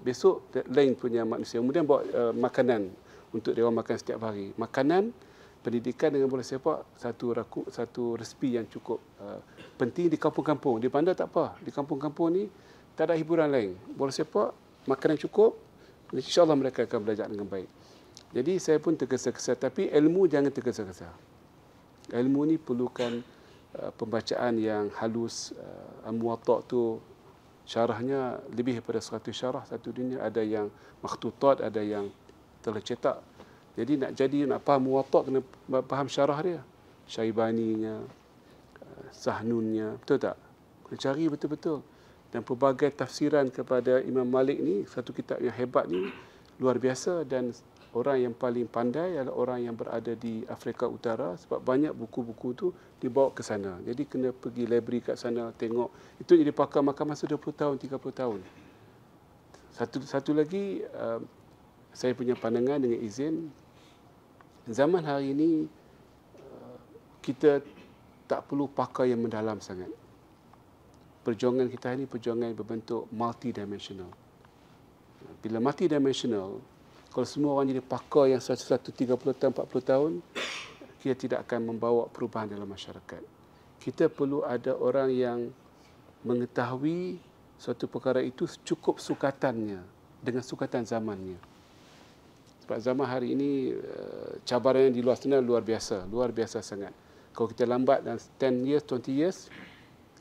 besok lain punya manusia. Kemudian bawa makanan untuk dia orang makan setiap hari. Makanan, pendidikan dengan bola sepak, satu resipi yang cukup penting di kampung-kampung. Di bandar tak apa. Di kampung-kampung ni tak ada hiburan lain. Bola sepak, makanan cukup, insya-Allah mereka akan belajar dengan baik. Jadi saya pun tergesa-gesa, tapi ilmu jangan tergesa-gesa. Ilmu ni perlukan pembacaan yang halus. Muwatta' tu syarahnya lebih daripada 100 syarah satu dunia. Ada yang makhtutat, ada yang telah cetak. Jadi nak faham Muwatta' kena faham syarah dia. Syaibaninya, Sahnunnya, betul tak? Kena cari betul-betul. Dan pelbagai tafsiran kepada Imam Malik ni, satu kitab yang hebat ni, luar biasa, dan orang yang paling pandai adalah orang yang berada di Afrika Utara, sebab banyak buku-buku tu dibawa ke sana. Jadi kena pergi library kat sana tengok. Itu jadi pakar makan masa 20 tahun, 30 tahun. Satu lagi, saya punya pandangan dengan izin, zaman hari ini kita tak perlu pakar yang mendalam sangat. Perjuangan kita ini perjuangan berbentuk multidimensional. Bila multidimensional, kalau semua orang jadi pakar yang satu-satu 30 tahun, 40 tahun, kita tidak akan membawa perubahan dalam masyarakat. Kita perlu ada orang yang mengetahui suatu perkara itu cukup sukatannya dengan sukatan zamannya. Sebab zaman hari ini cabaran yang di luar sana luar biasa sangat. Kalau kita lambat dalam 10 years, 20 years,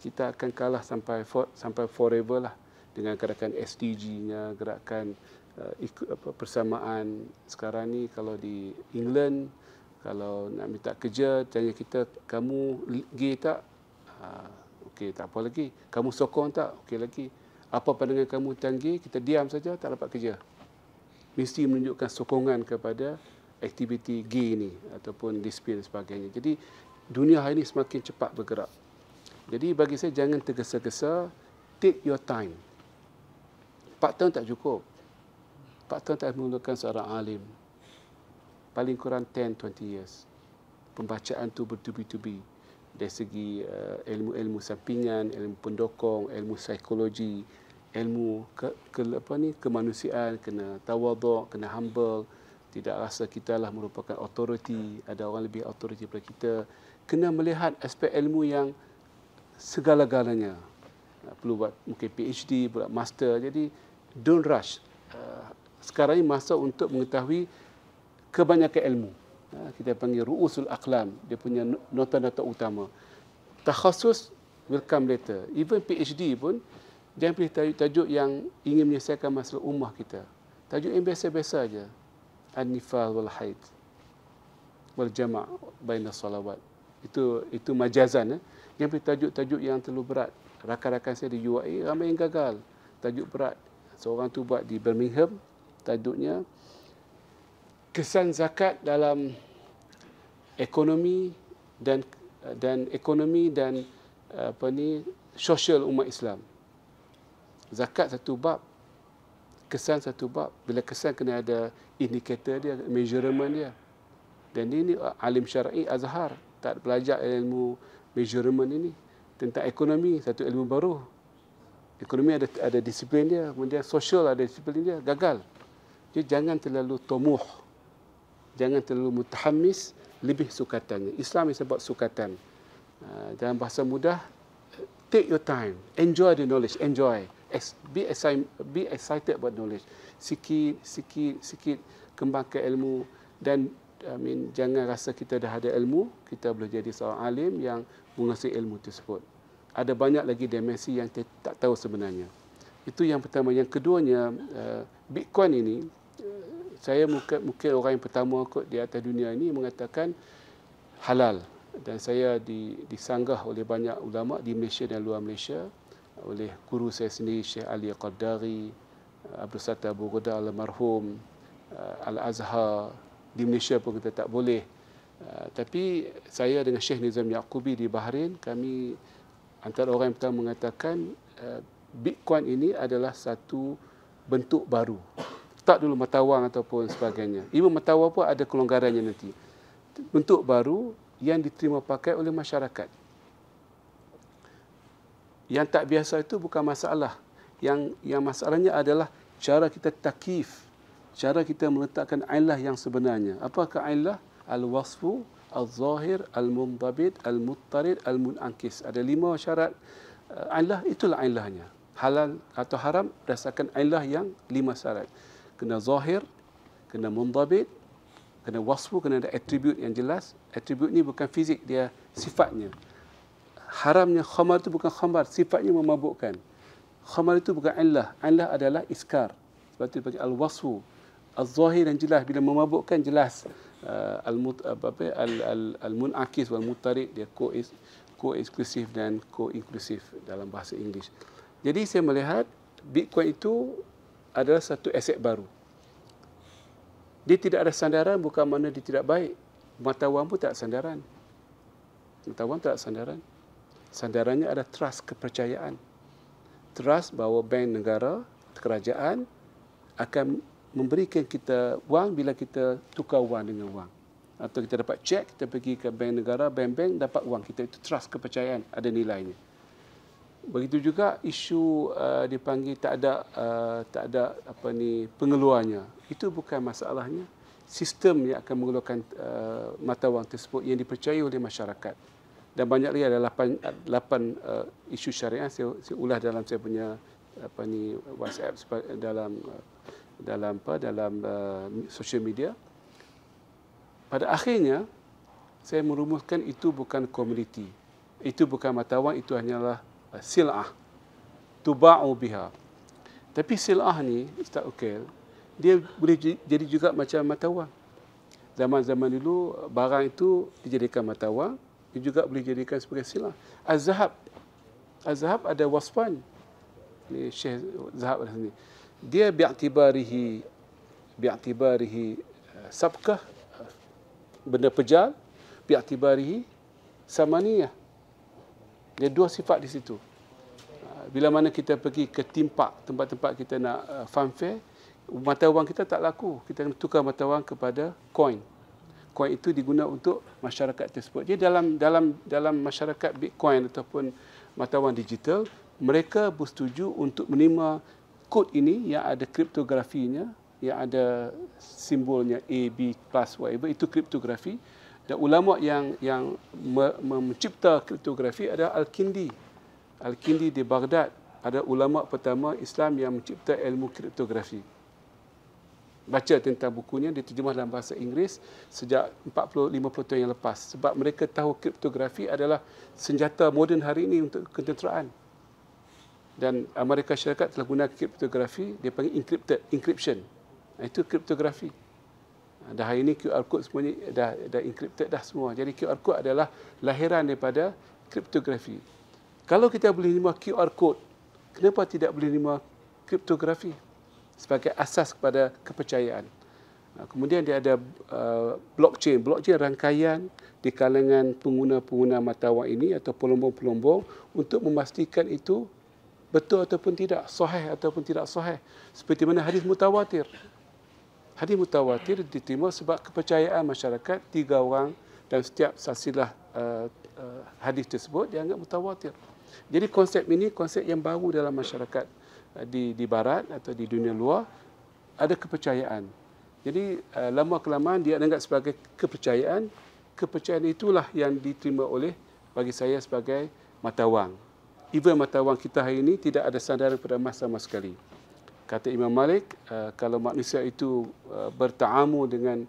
kita akan kalah sampai forever lah dengan gerakan SDG-nya, gerakan persamaan. Sekarang ni kalau di England, kalau nak minta kerja, tanya kita, kamu gay tak? Okey, tak apa lagi. Kamu sokong tak? Okey lagi. Apa pandangan kamu tentang gay? Kita diam saja, tak dapat kerja. Mesti menunjukkan sokongan kepada aktiviti gay ni ataupun lesbian dan sebagainya. Jadi dunia hari ini semakin cepat bergerak. Jadi bagi saya jangan tergesa-gesa, take your time. 4 tahun tak cukup. 4 tahun tak memerlukan seorang alim. Paling kurang 10-20 years. Pembacaan tu bertubi-tubi. Dari segi ilmu-ilmu sampingan, ilmu pendokong, ilmu psikologi, ilmu kemanusiaan, kena tawaduk, kena humble, tidak rasa kita lah merupakan authority, ada orang lebih authority daripada kita. Kena melihat aspek ilmu yang segala-galanya. Perlu buat mungkin PhD, buat master. Jadi don't rush. Sekarang ini masa untuk mengetahui kebanyakan ilmu. Kita panggil ru'usul aqlam, dia punya nota-nota utama. Takhasus will come later. Even PhD pun jangan pilih tajuk yang ingin menyelesaikan masalah ummah kita. Tajuk yang biasa-biasa aja. An-nifal wal haid wal jama' baina salawat. Itu majazan. Jangan pilih tajuk-tajuk yang terlalu berat. Rakan-rakan saya di UAE ramai yang gagal. Tajuk berat. Seorang tu buat di Birmingham, tajuknya kesan zakat dalam ekonomi dan sosial umat Islam. Zakat satu bab, kesan satu bab. Bila kesan kena ada indikator dia, measurement dia. Dan ini alim syar'i Azhar, tak belajar ilmu measurement ini. Tentang ekonomi, satu ilmu baru. Ekonomi ada disiplin dia, kemudian sosial ada disiplin dia, gagal. Jadi jangan terlalu tomuh, jangan terlalu mutahammis, lebih sukatannya. Islam is about sukatan. Dalam bahasa mudah, take your time, enjoy the knowledge, enjoy. Be excited about knowledge. Sikit kembangkan ilmu dan jangan rasa kita dah ada ilmu, kita boleh jadi seorang alim yang menguasai ilmu tersebut. Ada banyak lagi dimensi yang kita tak tahu sebenarnya. Itu yang pertama. Yang keduanya, Bitcoin ini, saya mungkin orang yang pertama kot di atas dunia ini mengatakan halal. Dan saya disanggah oleh banyak ulama di Malaysia dan luar Malaysia, oleh guru saya sendiri Syekh Ali Qadari, Abdul Sattar Abu Ghuda almarhum, Al-Azhar. Di Malaysia pun kita tak boleh. Tapi saya dengan Syekh Nizam Yaqubi di Bahrain, kami antara orang yang pertama mengatakan Bitcoin ini adalah satu bentuk baru. Tak dulu mata wang ataupun sebagainya. Even mata wang pun ada kelonggarannya nanti. Bentuk baru yang diterima pakai oleh masyarakat. Yang tak biasa itu bukan masalah. Yang masalahnya adalah cara kita takif, cara kita meletakkan ailah yang sebenarnya. Apakah ailah? Al-wasfu, al-zahir, al-mundabit, al-muttarid, al-munakis. Ada 5 syarat ailah, itulah ailahnya. Halal atau haram berdasarkan ailah yang 5 syarat. Kena zahir, kena mundabit, kena wasfu, kena ada atribut yang jelas. Atribut ni bukan fizik, dia sifatnya. Haramnya khamar itu bukan khamar, sifatnya memabukkan. Khamar itu bukan illah. Illah adalah iskar. Sebab itu dipanggil al-wasfu. Al-zahir yang jelas, bila memabukkan jelas. Al-munakis wal-mutarid, dia co-eksklusif dan co-inklusif dalam bahasa Inggeris. Jadi saya melihat Bitcoin itu adalah satu aset baru. Dia tidak ada sandaran, bukan makna dia tidak baik. Mata wang pun tak sandaran. Mata wang tak sandaran. Sandarannya ada trust, kepercayaan. Trust bahawa bank negara, kerajaan akan memberikan kita wang bila kita tukar wang dengan wang. Atau kita dapat cek, kita pergi ke bank negara, bank dapat wang kita. Itu trust, kepercayaan, ada nilainya. Begitu juga isu dipanggil tak ada pengeluarnya. Itu bukan masalahnya. Sistem yang akan mengeluarkan mata wang tersebut yang dipercayai oleh masyarakat. Dan banyak lagi ada 8 isu syariah saya ulas dalam saya punya WhatsApp, dalam social media. Pada akhirnya saya merumuskan itu bukan komoditi, itu bukan mata wang, itu hanyalah sil'ah tuba'u biha. Tapi sil'ah ni Ustaz Ukail, dia boleh jadi juga macam mata wang. Zaman-zaman dulu barang itu dijadikan mata wang, dia juga boleh dijadikan sebagai sil'ah. Az-zahab ada wasfan. Ni Syekh Zahab ada sini. Dia bi'tibarihi sabkah, benda pejal, bi'tibarihi samaniyah. Dia 2 sifat di situ. Bila mana kita pergi ke tempat-tempat kita nak funfair, mata wang kita tak laku. Kita kena tukar mata wang kepada koin. Koin itu digunakan untuk masyarakat tersebut. Jadi dalam masyarakat Bitcoin ataupun mata wang digital, mereka bersetuju untuk menerima kod ini yang ada kriptografinya, yang ada simbolnya A, B, plus, whatever, itu kriptografi. Dan ulama yang mencipta kriptografi adalah Al-Kindi. Al-Kindi di Baghdad ada ulama pertama Islam yang mencipta ilmu kriptografi. Baca tentang bukunya, diterjemah dalam bahasa Inggeris sejak 40-50 tahun yang lepas. Sebab mereka tahu kriptografi adalah senjata moden hari ini untuk ketenteraan. Dan Amerika Syarikat telah guna kriptografi, dia panggil encryption. Itu kriptografi. Dah hari ini QR code semuanya dah encrypted dah semua. Jadi QR code adalah lahiran daripada kriptografi. Kalau kita boleh terima QR code, kenapa tidak boleh terima kriptografi sebagai asas kepada kepercayaan? Kemudian dia ada blockchain. Blockchain rangkaian di kalangan pengguna-pengguna mata wang ini atau pelombong-pelombong untuk memastikan itu betul ataupun tidak, sahih ataupun tidak sahih. Seperti mana hadis mutawatir. Hadis mutawatir diterima sebab kepercayaan masyarakat 3 orang dan setiap silsilah hadis tersebut dianggap mutawatir. Jadi konsep ini konsep yang baru dalam masyarakat di barat atau di dunia luar, ada kepercayaan. Jadi lama-kelamaan dia anggap sebagai kepercayaan. Kepercayaan itulah yang diterima oleh bagi saya sebagai mata wang. Even mata wang kita hari ini tidak ada sandaran pada emas sama sekali. Kata Imam Malik, kalau manusia itu bertaamu dengan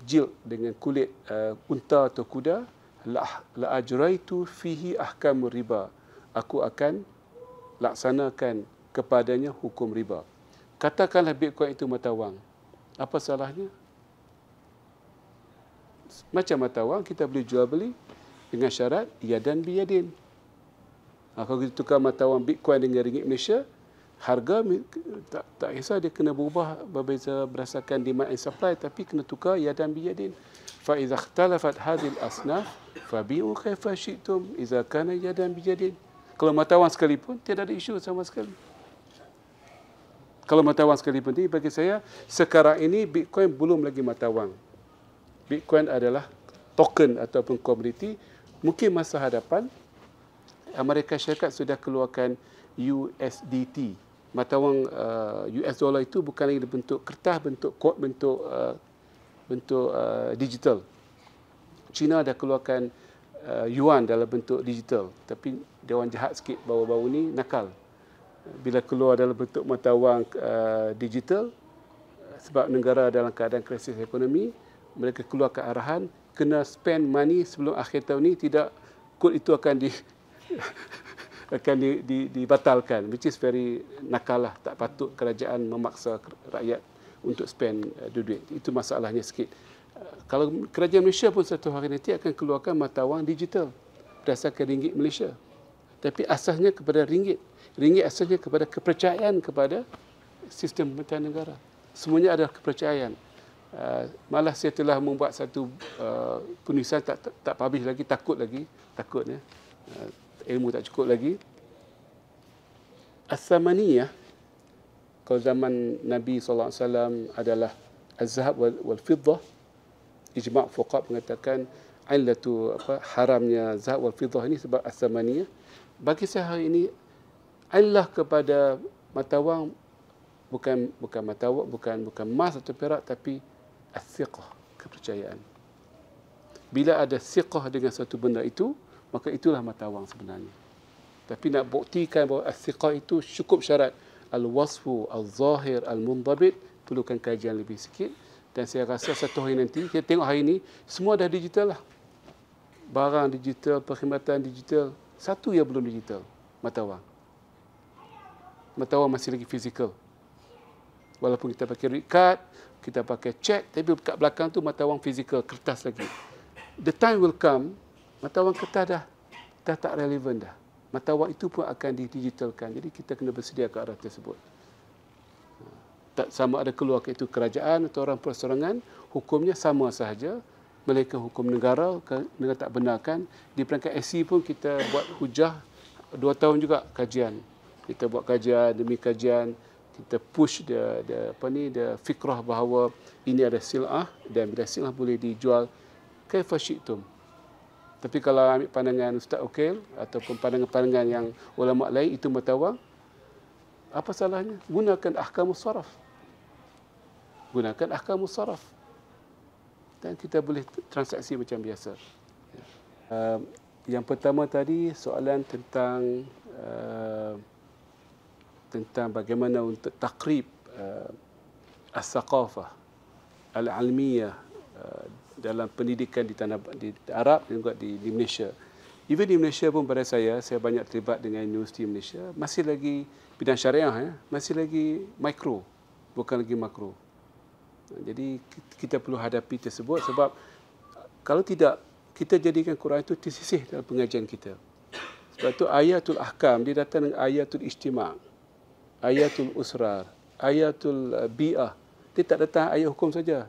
jild, dengan kulit unta atau kuda, la ajraitu fihi ahkamur riba. Aku akan laksanakan kepadanya hukum riba. Katakanlah Bitcoin itu mata wang. Apa salahnya? Macam mata wang, kita boleh jual beli dengan syarat yadan biyadin. Kalau kita tukar mata wang Bitcoin dengan ringgit Malaysia, harga tak kisah, dia kena berubah berbeza berdasarkan demand and supply, tapi kena tukar yadan biyadin. Fa idza ikhtalafat hadhihi al-asnaf fabi'u kaifa syi'tum idza kana yadan biyadin. Kalau mata wang sekalipun tidak ada isu sama sekali. Kalau mata wang sekalipun, bagi saya sekarang ini Bitcoin belum lagi mata wang. Bitcoin adalah token ataupun komoditi. Mungkin masa hadapan Amerika Syarikat sudah keluarkan USDT. Mata wang US dollar itu bukan lagi bentuk kertas, bentuk kod, bentuk digital. China dah keluarkan yuan dalam bentuk digital, tapi dia orang jahat sikit baru-baru ni, nakal. Bila keluar dalam bentuk mata wang digital, sebab negara dalam keadaan krisis ekonomi, mereka keluarkan arahan kena spend money sebelum akhir tahun ni, tidak kod itu akan dibatalkan, which is very nakal lah. Tak patut kerajaan memaksa rakyat untuk spend duit. Itu masalahnya sikit. Kalau kerajaan Malaysia pun satu hari nanti akan keluarkan mata wang digital berdasarkan ringgit Malaysia. Tapi asasnya kepada ringgit. Ringgit asasnya kepada kepercayaan kepada sistem pemerintahan negara. Semuanya adalah kepercayaan. Malah saya telah membuat satu penulisan tak publish lagi, takutnya. Ilmu tak cukup lagi. As-samaniyah, kalau zaman Nabi SAW adalah az-zahab wal-fiddah. Ijma' fuqaha mengatakan illatu haramnya zahab wal fiddah ini sebab as-samaniyah. Bagi saya hari ini illah kepada mata wang bukan mata wang, bukan emas atau perak, tapi as-siqah, kepercayaan. Bila ada siqah dengan satu benda itu, maka itulah mata wang sebenarnya. Tapi nak buktikan bahawa as-siqah itu cukup syarat al-wasfu al-zahir al-mundabit, perlukan kajian lebih sikit. Dan saya rasa satu hari nanti, kita tengok hari ini, semua dah digital lah. Barang digital, perkhidmatan digital. Satu yang belum digital, mata wang. Mata wang masih lagi fizikal. Walaupun kita pakai credit card, kita pakai cek, tapi kat belakang tu mata wang fizikal, kertas lagi. The time will come, mata wang kertas dah tak relevan dah. Mata wang itu pun akan didigitalkan. Jadi kita kena bersedia ke arah tersebut. Tak sama ada keluar itu kerajaan atau orang perseorangan, hukumnya sama sahaja. Melainkan hukum negara tak benarkan. Di peringkat SC pun kita buat hujah 2 tahun juga kajian. Kita buat kajian demi kajian, kita push the fikrah bahawa ini ada sil'ah, dan bila sil'ah boleh dijual kaifa syi'tum. Tapi kalau ambil pandangan Ustaz Okil ataupun pandangan-pandangan yang ulama lain itu matawang, apa salahnya? Gunakan ahkamus saraf. Gunakan ahkamus saraf. Dan kita boleh transaksi macam biasa. Yang pertama tadi soalan tentang bagaimana untuk takrib as-saqafah al-almiyah dalam pendidikan di tanah di Arab dan juga di Malaysia. Even di Malaysia pun pada saya banyak terlibat dengan Universiti Malaysia, masih lagi bidang syariah, masih lagi mikro, bukan lagi makro. Jadi kita perlu hadapi tersebut sebab kalau tidak, kita jadikan Quran itu tersisih dalam pengajian kita. Sebab itu ayatul ahkam, dia datang dengan ayatul ijtima', ayatul usrar, ayatul bi'ah. Dia tak datang ayat hukum saja.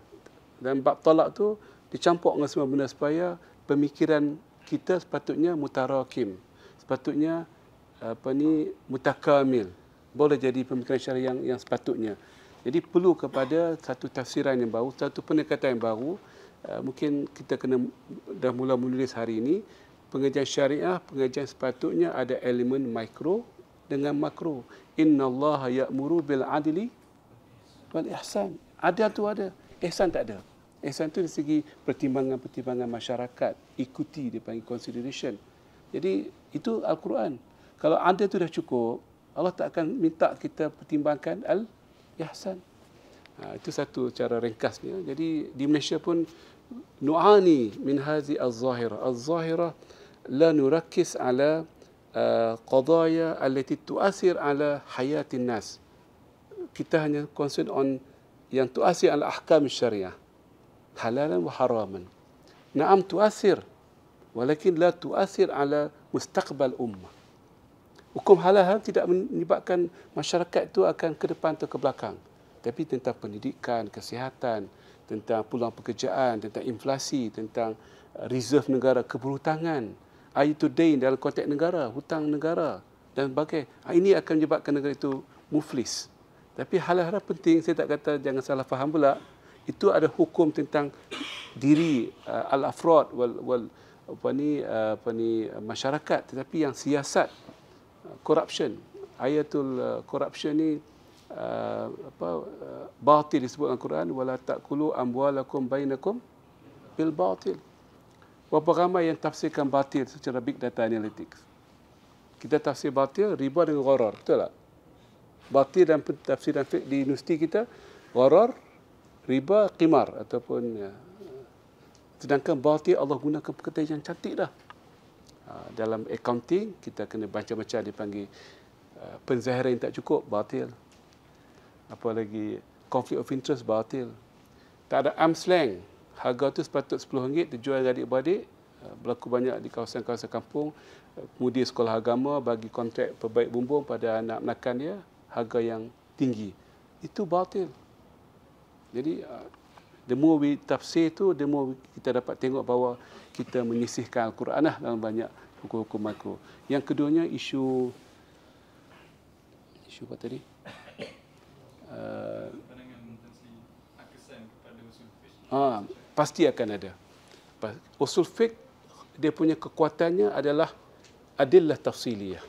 Dan bab talak tu dicampur dengan semua benda supaya pemikiran kita sepatutnya mutarakim. Sepatutnya mutakamil. Boleh jadi pemikiran syariah yang sepatutnya. Jadi perlu kepada satu tafsiran yang baru, satu pendekatan yang baru. Mungkin kita dah mula menulis hari ini, pengajian syariah, pengajian sepatutnya ada elemen mikro dengan makro. Innallaha ya'muru bil adli wal ihsan. Adil tu ada, ihsan tak ada. Ihsan tu dari segi pertimbangan-pertimbangan masyarakat, ikuti, dipanggil consideration. Jadi itu Al-Quran. Kalau adil tu dah cukup, Allah tak akan minta kita pertimbangkan al-ihsan. Itu satu cara ringkasnya. Jadi di Malaysia pun nu'ani min hazi az-zahirah. Az-zahirah la nurakkis ala qadaya allati tu'asir ala hayatin nas. Kita hanya concern on yang tu'asir ala ahkam syariah. Halalan wa haraman. Naam tu'asir, walakin la tu'asir ala mustaqbal ummah. Hukum halal tidak menyebabkan masyarakat itu akan ke depan atau ke belakang. Tapi tentang pendidikan, kesihatan, tentang peluang pekerjaan, tentang inflasi, tentang reserve negara, keberhutangan, ayatuddin dalam konteks negara, hutang negara dan sebagainya. Ini akan menyebabkan negara itu muflis. Tapi hal-hal penting, saya tak kata jangan salah faham pula, itu ada hukum tentang diri al-afrad masyarakat, tetapi yang siasat corruption, ayatul corruption ni batil disebut dalam Quran, wala taqulu amwalakum bainakum bil batil. Berapa ramai yang tafsirkan batil secara big data analytics. Kita tafsir batil riba dengan gharar, betul tak? Batil dalam tafsiran fiqh di universiti kita gharar, riba, qimar ataupun sedangkan batil Allah gunakan perkataan yang cantik dah. Dalam accounting kita kena macam-macam dipanggil penzahiran yang tak cukup, batil. Apalagi conflict of interest, batil. Tak ada arm's length. Harga tu sepatut RM10 dijual adik-beradik. Berlaku banyak di kawasan-kawasan kampung. Mudi sekolah agama bagi kontrak perbaik bumbung pada anak menakan dia, harga yang tinggi. Itu batil. Jadi the more we tafsir tu, the more kita dapat tengok bahawa kita menyisihkan Al-Quran dalam banyak hukum-hukum makro. Yang keduanya isu apa tadi? Pasti akan ada. Usul fiqh dia punya kekuatannya adalah adillah tafsiliyah.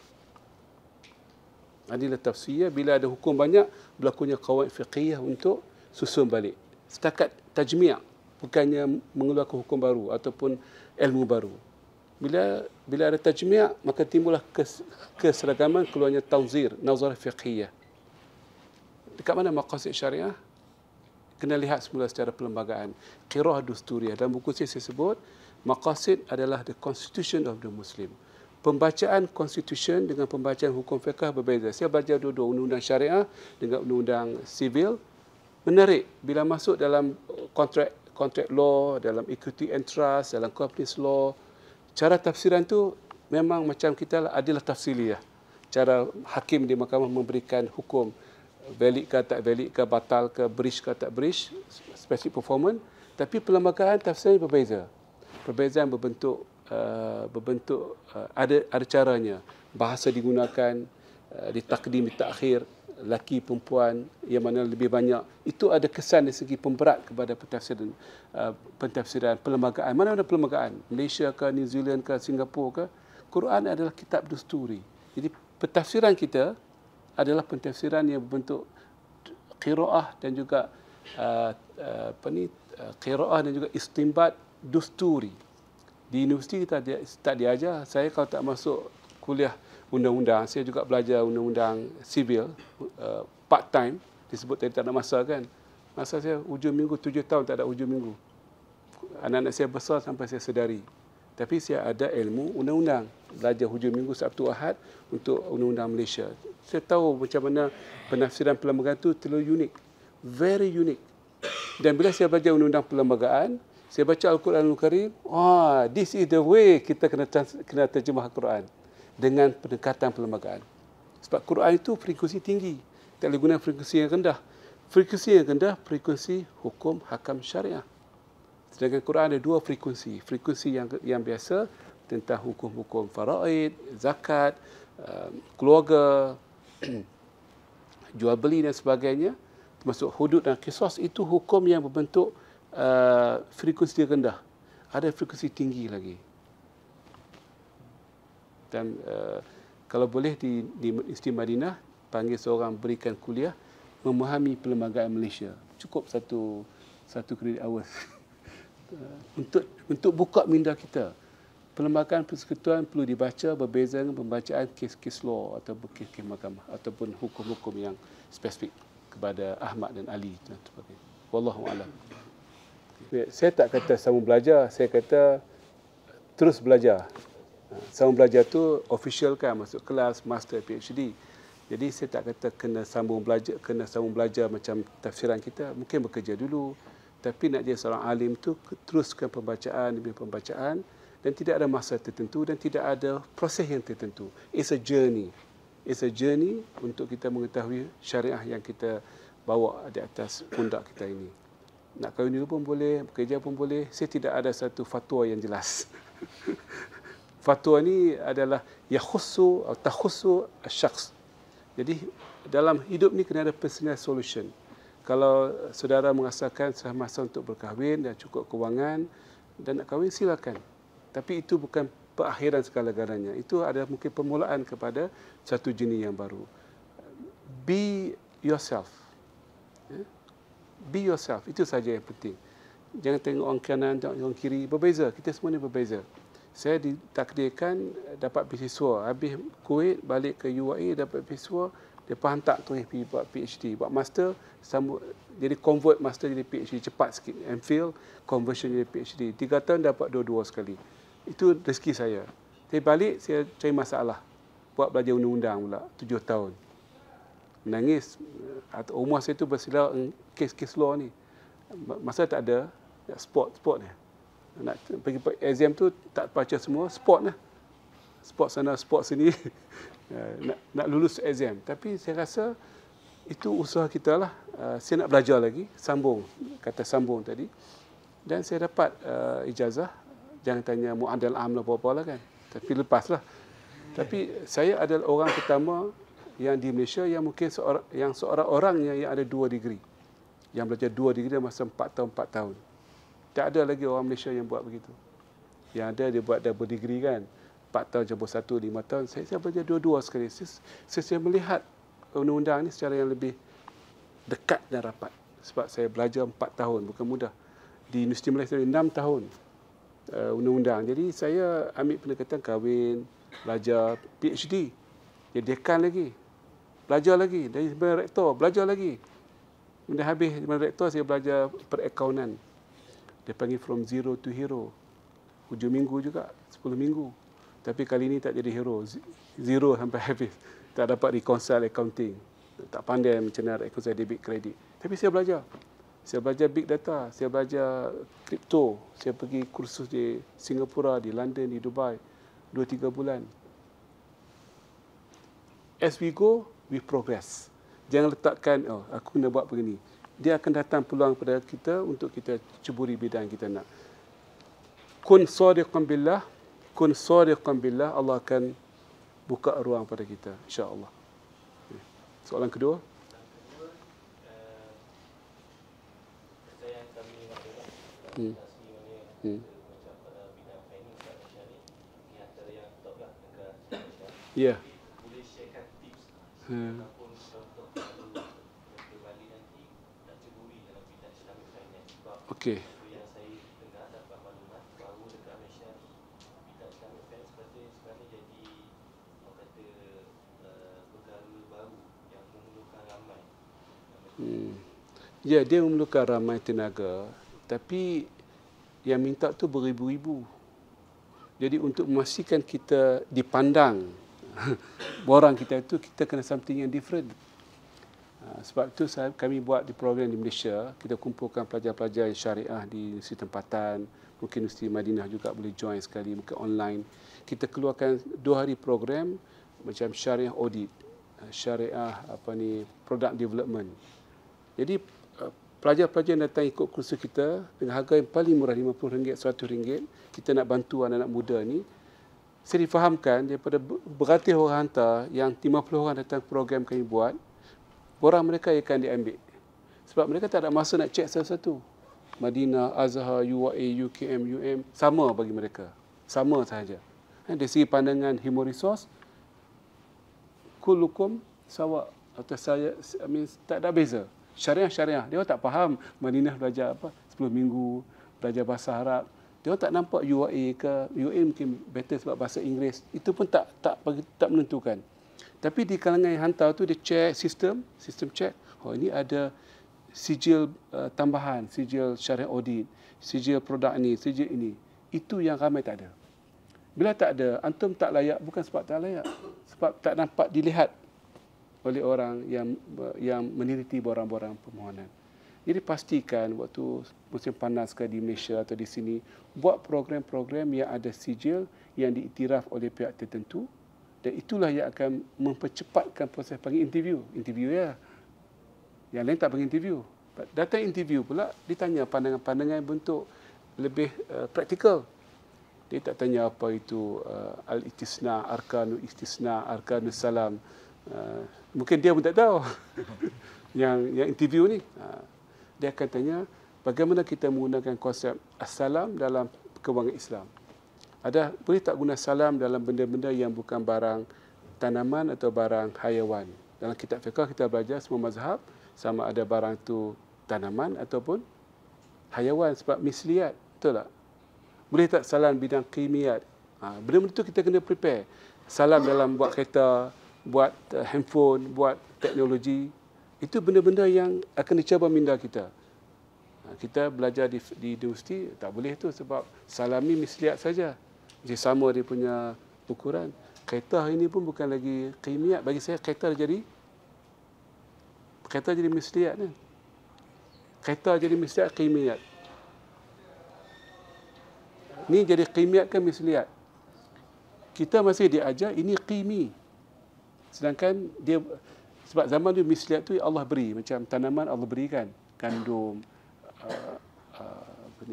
Adillah tafsiliyah, bila ada hukum banyak, berlakunya qawaid fiqhiyah untuk susun balik. Setakat tajmi', bukannya mengeluarkan hukum baru ataupun ilmu baru. Bila ada tajmi', maka timbullah keseragaman, keluarnya tawzir, nazarah fiqhiyah. Dekat mana maqasid syariah? Kena lihat semula secara perlembagaan. Qira'ah dusturiyah. Dalam buku saya sebut, maqasid adalah the constitution of the Muslim. Pembacaan constitution dengan pembacaan hukum fiqh berbeza. Saya baca dua-dua, undang-undang syariah dengan undang-undang sivil. Menarik bila masuk dalam contract law, dalam equity and trust, dalam companies law. Cara tafsiran tu memang macam kita adalah tafsiliyah. Cara hakim di mahkamah memberikan hukum valid ke tak valid ke, batal ke, breach ke tak breach, specific performance. Tapi perlembagaan tafsirnya berbeza. Perbezaan berbentuk ada caranya. Bahasa digunakan, ditakdim, ditakhir, laki perempuan yang mana lebih banyak, itu ada kesan dari segi pemberat kepada pentafsiran perlembagaan. Mana-mana perlembagaan, Malaysia ke, New Zealand ke, Singapura ke, Quran adalah kitab dusturi. Jadi pentafsiran kita adalah pentafsiran yang berbentuk qiraah dan juga qiraah dan juga istinbat dusturi. Di universiti kita tak diajar. Saya kalau tak masuk kuliah undang-undang, saya juga belajar undang-undang sivil part time, disebut tadi tak ada masa kan. Masa saya hujung minggu 7 tahun tak ada hujung minggu. Anak-anak saya besar sampai saya sedari. Tapi saya ada ilmu undang-undang, belajar hujung minggu Sabtu Ahad untuk undang-undang Malaysia. Saya tahu macam mana penafsiran perlembagaan itu terlalu unik, very unique. Dan bila saya belajar undang-undang perlembagaan, saya baca Al-Quranul Karim, this is the way kita kena terjemah Al-Quran dengan pendekatan perlembagaan. Sebab Quran itu frekuensi tinggi, tak boleh guna frekuensi yang rendah. Frekuensi yang rendah, frekuensi hukum hakam syariah. Sedangkan Quran ada dua frekuensi. Frekuensi yang biasa tentang hukum-hukum faraid, zakat, keluarga, jual beli dan sebagainya, termasuk hudud dan qisas, itu hukum yang berbentuk frekuensi rendah. Ada frekuensi tinggi lagi. Dan kalau boleh di Universiti Madinah, panggil seorang berikan kuliah memahami perlembagaan Malaysia. Cukup satu kredit hours. Untuk buka minda kita. Perlembagaan persekutuan perlu dibaca berbeza dengan pembacaan kes-kes law atau kes-kes mahkamah ataupun hukum-hukum yang spesifik kepada Ahmad dan Ali dan sebagainya. Wallahu a'lam. Saya tak kata sambung belajar, saya kata terus belajar. Sambung belajar tu official kan, masuk kelas, master, PhD. Jadi saya tak kata kena sambung belajar macam tafsiran kita. Mungkin bekerja dulu. Tapi nak jadi seorang alim tu teruskan pembacaan demi pembacaan dan tidak ada masa tertentu dan tidak ada proses yang tertentu. It's a journey. It's a journey untuk kita mengetahui syariah yang kita bawa di atas pundak kita ini. Nak kahwin dulu pun boleh, bekerja pun boleh. Saya tidak ada satu fatwa yang jelas. Fatwa ni adalah yakhussu atau takhussu asy-syakhs. Jadi dalam hidup ni kena ada personal solution. Kalau saudara merasakan sudah masa untuk berkahwin dan cukup kewangan dan nak kahwin, silakan. Tapi itu bukan perakhiran segala-galanya. Itu adalah mungkin permulaan kepada satu jenis yang baru. Be yourself. Be yourself. Itu saja yang penting. Jangan tengok orang kanan, tengok orang kiri. Berbeza. Kita semua ni berbeza. Saya ditakdirkan dapat beasiswa. Habis Kuwait, balik ke UAE, dapat beasiswa. Dia hantar terus pergi buat PhD. Buat master, jadi convert master jadi PhD. Cepat sikit. MPhil, conversion jadi PhD. 3 tahun dapat 2 sekali. Itu rezeki saya. Tapi balik, saya cari masalah. Buat belajar undang-undang pula. 7 tahun. Menangis. Umur saya tu bersilau kes-kes law ni. Masa tak ada, sport ni. Nak pergi exam tu tak baca semua, sport lah. Sport sana, sport sini. nak lulus exam. Tapi saya rasa itu usaha kita lah. Saya nak belajar lagi, sambung. Kata sambung tadi. Dan saya dapat ijazah. Jangan tanya mu'adal am lah apa-apa lah kan. Tapi lepaslah. Tapi saya adalah orang pertama yang di Malaysia yang mungkin seorang orangnya yang ada 2 degree. Yang belajar 2 degree dalam masa 4 tahun. Tak ada lagi orang Malaysia yang buat begitu. Yang ada dia buat double degree kan. 4 tahun campur 1, 5 tahun. Saya belajar 2 sekali. Saya melihat undang-undang ni secara yang lebih dekat dan rapat. Sebab saya belajar 4 tahun. Bukan mudah. Di Universiti Malaysia 6 tahun undang-undang. Jadi saya ambil pendekatan kahwin, belajar PhD. Jadi dekan lagi. Belajar lagi. Dari rektor, belajar lagi. Kemudian habis rektor, saya belajar perakaunan. Dia panggil from zero to hero. Hujung minggu juga, 10 minggu. Tapi kali ini tak jadi hero. Zero sampai habis. Tak dapat reconcile accounting. Tak pandai macam mana reconcile debit kredit. Tapi saya belajar. Saya belajar big data. Saya belajar kripto. Saya pergi kursus di Singapura, di London, di Dubai. 2-3 bulan. As we go, we progress. Jangan letakkan, aku kena buat begini. Dia akan datang peluang kepada kita untuk kita ceburi bidang kita nak. Kun sadiqan billah, Allah akan buka ruang pada kita, insya-Allah. Soalan kedua. Hmm. Hmm. Ya. Hmm. Okey. Hmm. Ya, dia memerlukan ramai tenaga, tapi yang minta tu beribu-ribu. Jadi untuk memastikan kita dipandang borang kita itu, kita kena something yang different. Sebab itu kami buat di program di Malaysia, kita kumpulkan pelajar-pelajar syariah di universiti tempatan, mungkin Universiti Madinah juga boleh join sekali, mungkin online. Kita keluarkan 2 hari program macam syariah audit, syariah product development. Jadi pelajar-pelajar yang datang ikut kursus kita dengan harga yang paling murah, RM50, RM100, kita nak bantu anak-anak muda ni. Saya difahamkan daripada beratus orang hantar, yang 50 orang datang program kami buat, borang mereka akan diambil. Sebab mereka tak ada masa nak cek satu-satu. Madinah, Azhar, UAE, UKM, UM, sama bagi mereka. Sama sahaja. Dari segi pandangan human resource, kullukum sawa, atau saya, tak ada beza. Syariah. Dia tak faham Madinah belajar apa 10 minggu, belajar bahasa Arab. Dia tak nampak UAE ke, UAE mungkin better sebab bahasa Inggeris. Itu pun tak menentukan. Tapi di kalangan yang hantar tu dia check sistem check. Oh, ini ada sijil tambahan, sijil syariah audit, sijil produk ini, sijil ini. Itu yang ramai tak ada. Bila tak ada, antum tak layak bukan sebab tak layak, sebab tak nampak dilihat oleh orang yang meneliti borang-borang permohonan. Jadi pastikan waktu musim panas ke di Malaysia atau di sini, buat program-program yang ada sijil yang diiktiraf oleh pihak tertentu, dan itulah yang akan mempercepatkan proses panggil interview. Interview ya. Yang lain tak panggil interview. Datang interview pula, ditanya pandangan-pandangan bentuk lebih praktikal. Dia tak tanya apa itu al-istisna, arkanul istisna, arkanus salam. Mungkin dia pun tak tahu. yang interview ni. Dia akan tanya, bagaimana kita menggunakan konsep as-salam dalam perkembangan Islam. Boleh tak guna salam dalam benda-benda yang bukan barang tanaman atau barang hayawan. Dalam kitab fiqh kita belajar semua mazhab, sama ada barang itu tanaman ataupun hayawan, sebab misliat. Betul tak? Boleh tak salam bidang kimia? Benda-benda itu kita kena prepare. Salam dalam buat kereta, buat handphone, buat teknologi. Itu benda-benda yang akan dicabar minda kita. Kita belajar di universiti, tak boleh tu sebab salam ni misliat saja. Jadi sama dia punya ukuran. Kereta hari ini pun bukan lagi kimia. Bagi saya kereta jadi misliat kan. Kereta jadi misliat kimia. Ni jadi kimia kan misliat. Kita masih diajar ini kimi. Sedangkan dia, sebab zaman dulu misliat tu Allah beri, macam tanaman Allah berikan, gandum,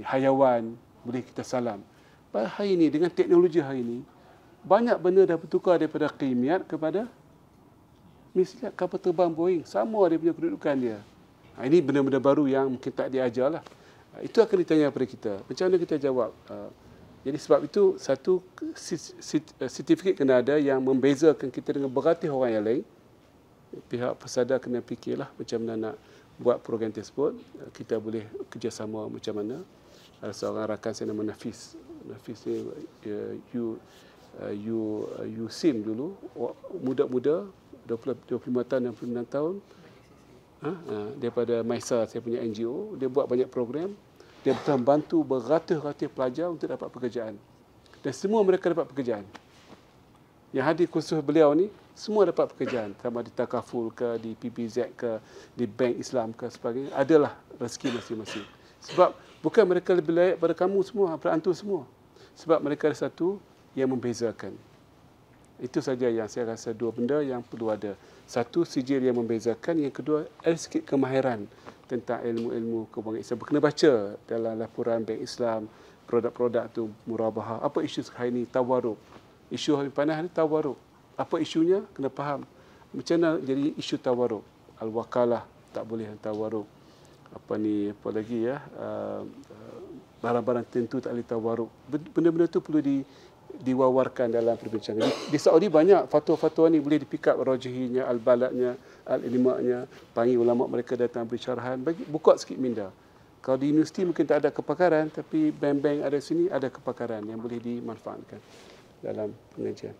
hayawan, boleh kita salam. Hari ini dengan teknologi hari ini, banyak benda dah bertukar daripada kimia kepada misliat. Kapal terbang Boeing, sama dia punya kedudukan dia. Ini benda-benda baru yang mungkin tak diajar lah. Itu akan ditanya kepada kita. Macam mana kita jawab? Jadi sebab itu, satu sertifikat kena ada yang membezakan kita dengan beratus orang yang lain. Pihak pesada kena fikirlah macam mana nak buat program tersebut. Kita boleh kerjasama macam mana. Ada seorang rakan saya nama Nafis. Nafis ni SIM dulu, muda-muda, 25 tahun, 66 tahun. Daripada Maisa, saya punya NGO. Dia buat banyak program. Dia telah membantu beratus-ratus pelajar untuk dapat pekerjaan. Dan semua mereka dapat pekerjaan. Yang hadir kursus beliau ni, semua dapat pekerjaan. Sama di Takaful ke, di PBZ ke, di Bank Islam ke, sebagainya. Adalah rezeki masing-masing. Sebab bukan mereka lebih layak pada kamu semua, pada antum semua. Sebab mereka ada satu yang membezakan. Itu saja yang saya rasa dua benda yang perlu ada. Satu, sijil yang membezakan. Yang kedua, ada sikit kemahiran tentang ilmu-ilmu keuangan Islam. Kena baca dalam laporan Bank Islam, produk-produk tu murabahah. Apa isu hari ini? Tawaruk. Isu hari panas ni tawaruk. Apa isunya? Kena faham. Macam mana jadi isu tawaruk? Al-wakalah, tak boleh tawaruk. apa lagi ya, barang-barang tertentu tak boleh tawaruk. Benda-benda tu perlu diwawarkan dalam perbincangan. Di Saudi banyak fatwa-fatwa ni boleh di-pick up, Rajihinya, Al-Baladnya, Al-Ilma'nya, panggil ulama mereka datang beri syarahan, buka sikit minda. Kalau di universiti mungkin tak ada kepakaran, tapi bank-bank ada sini ada kepakaran yang boleh dimanfaatkan dalam pengajian.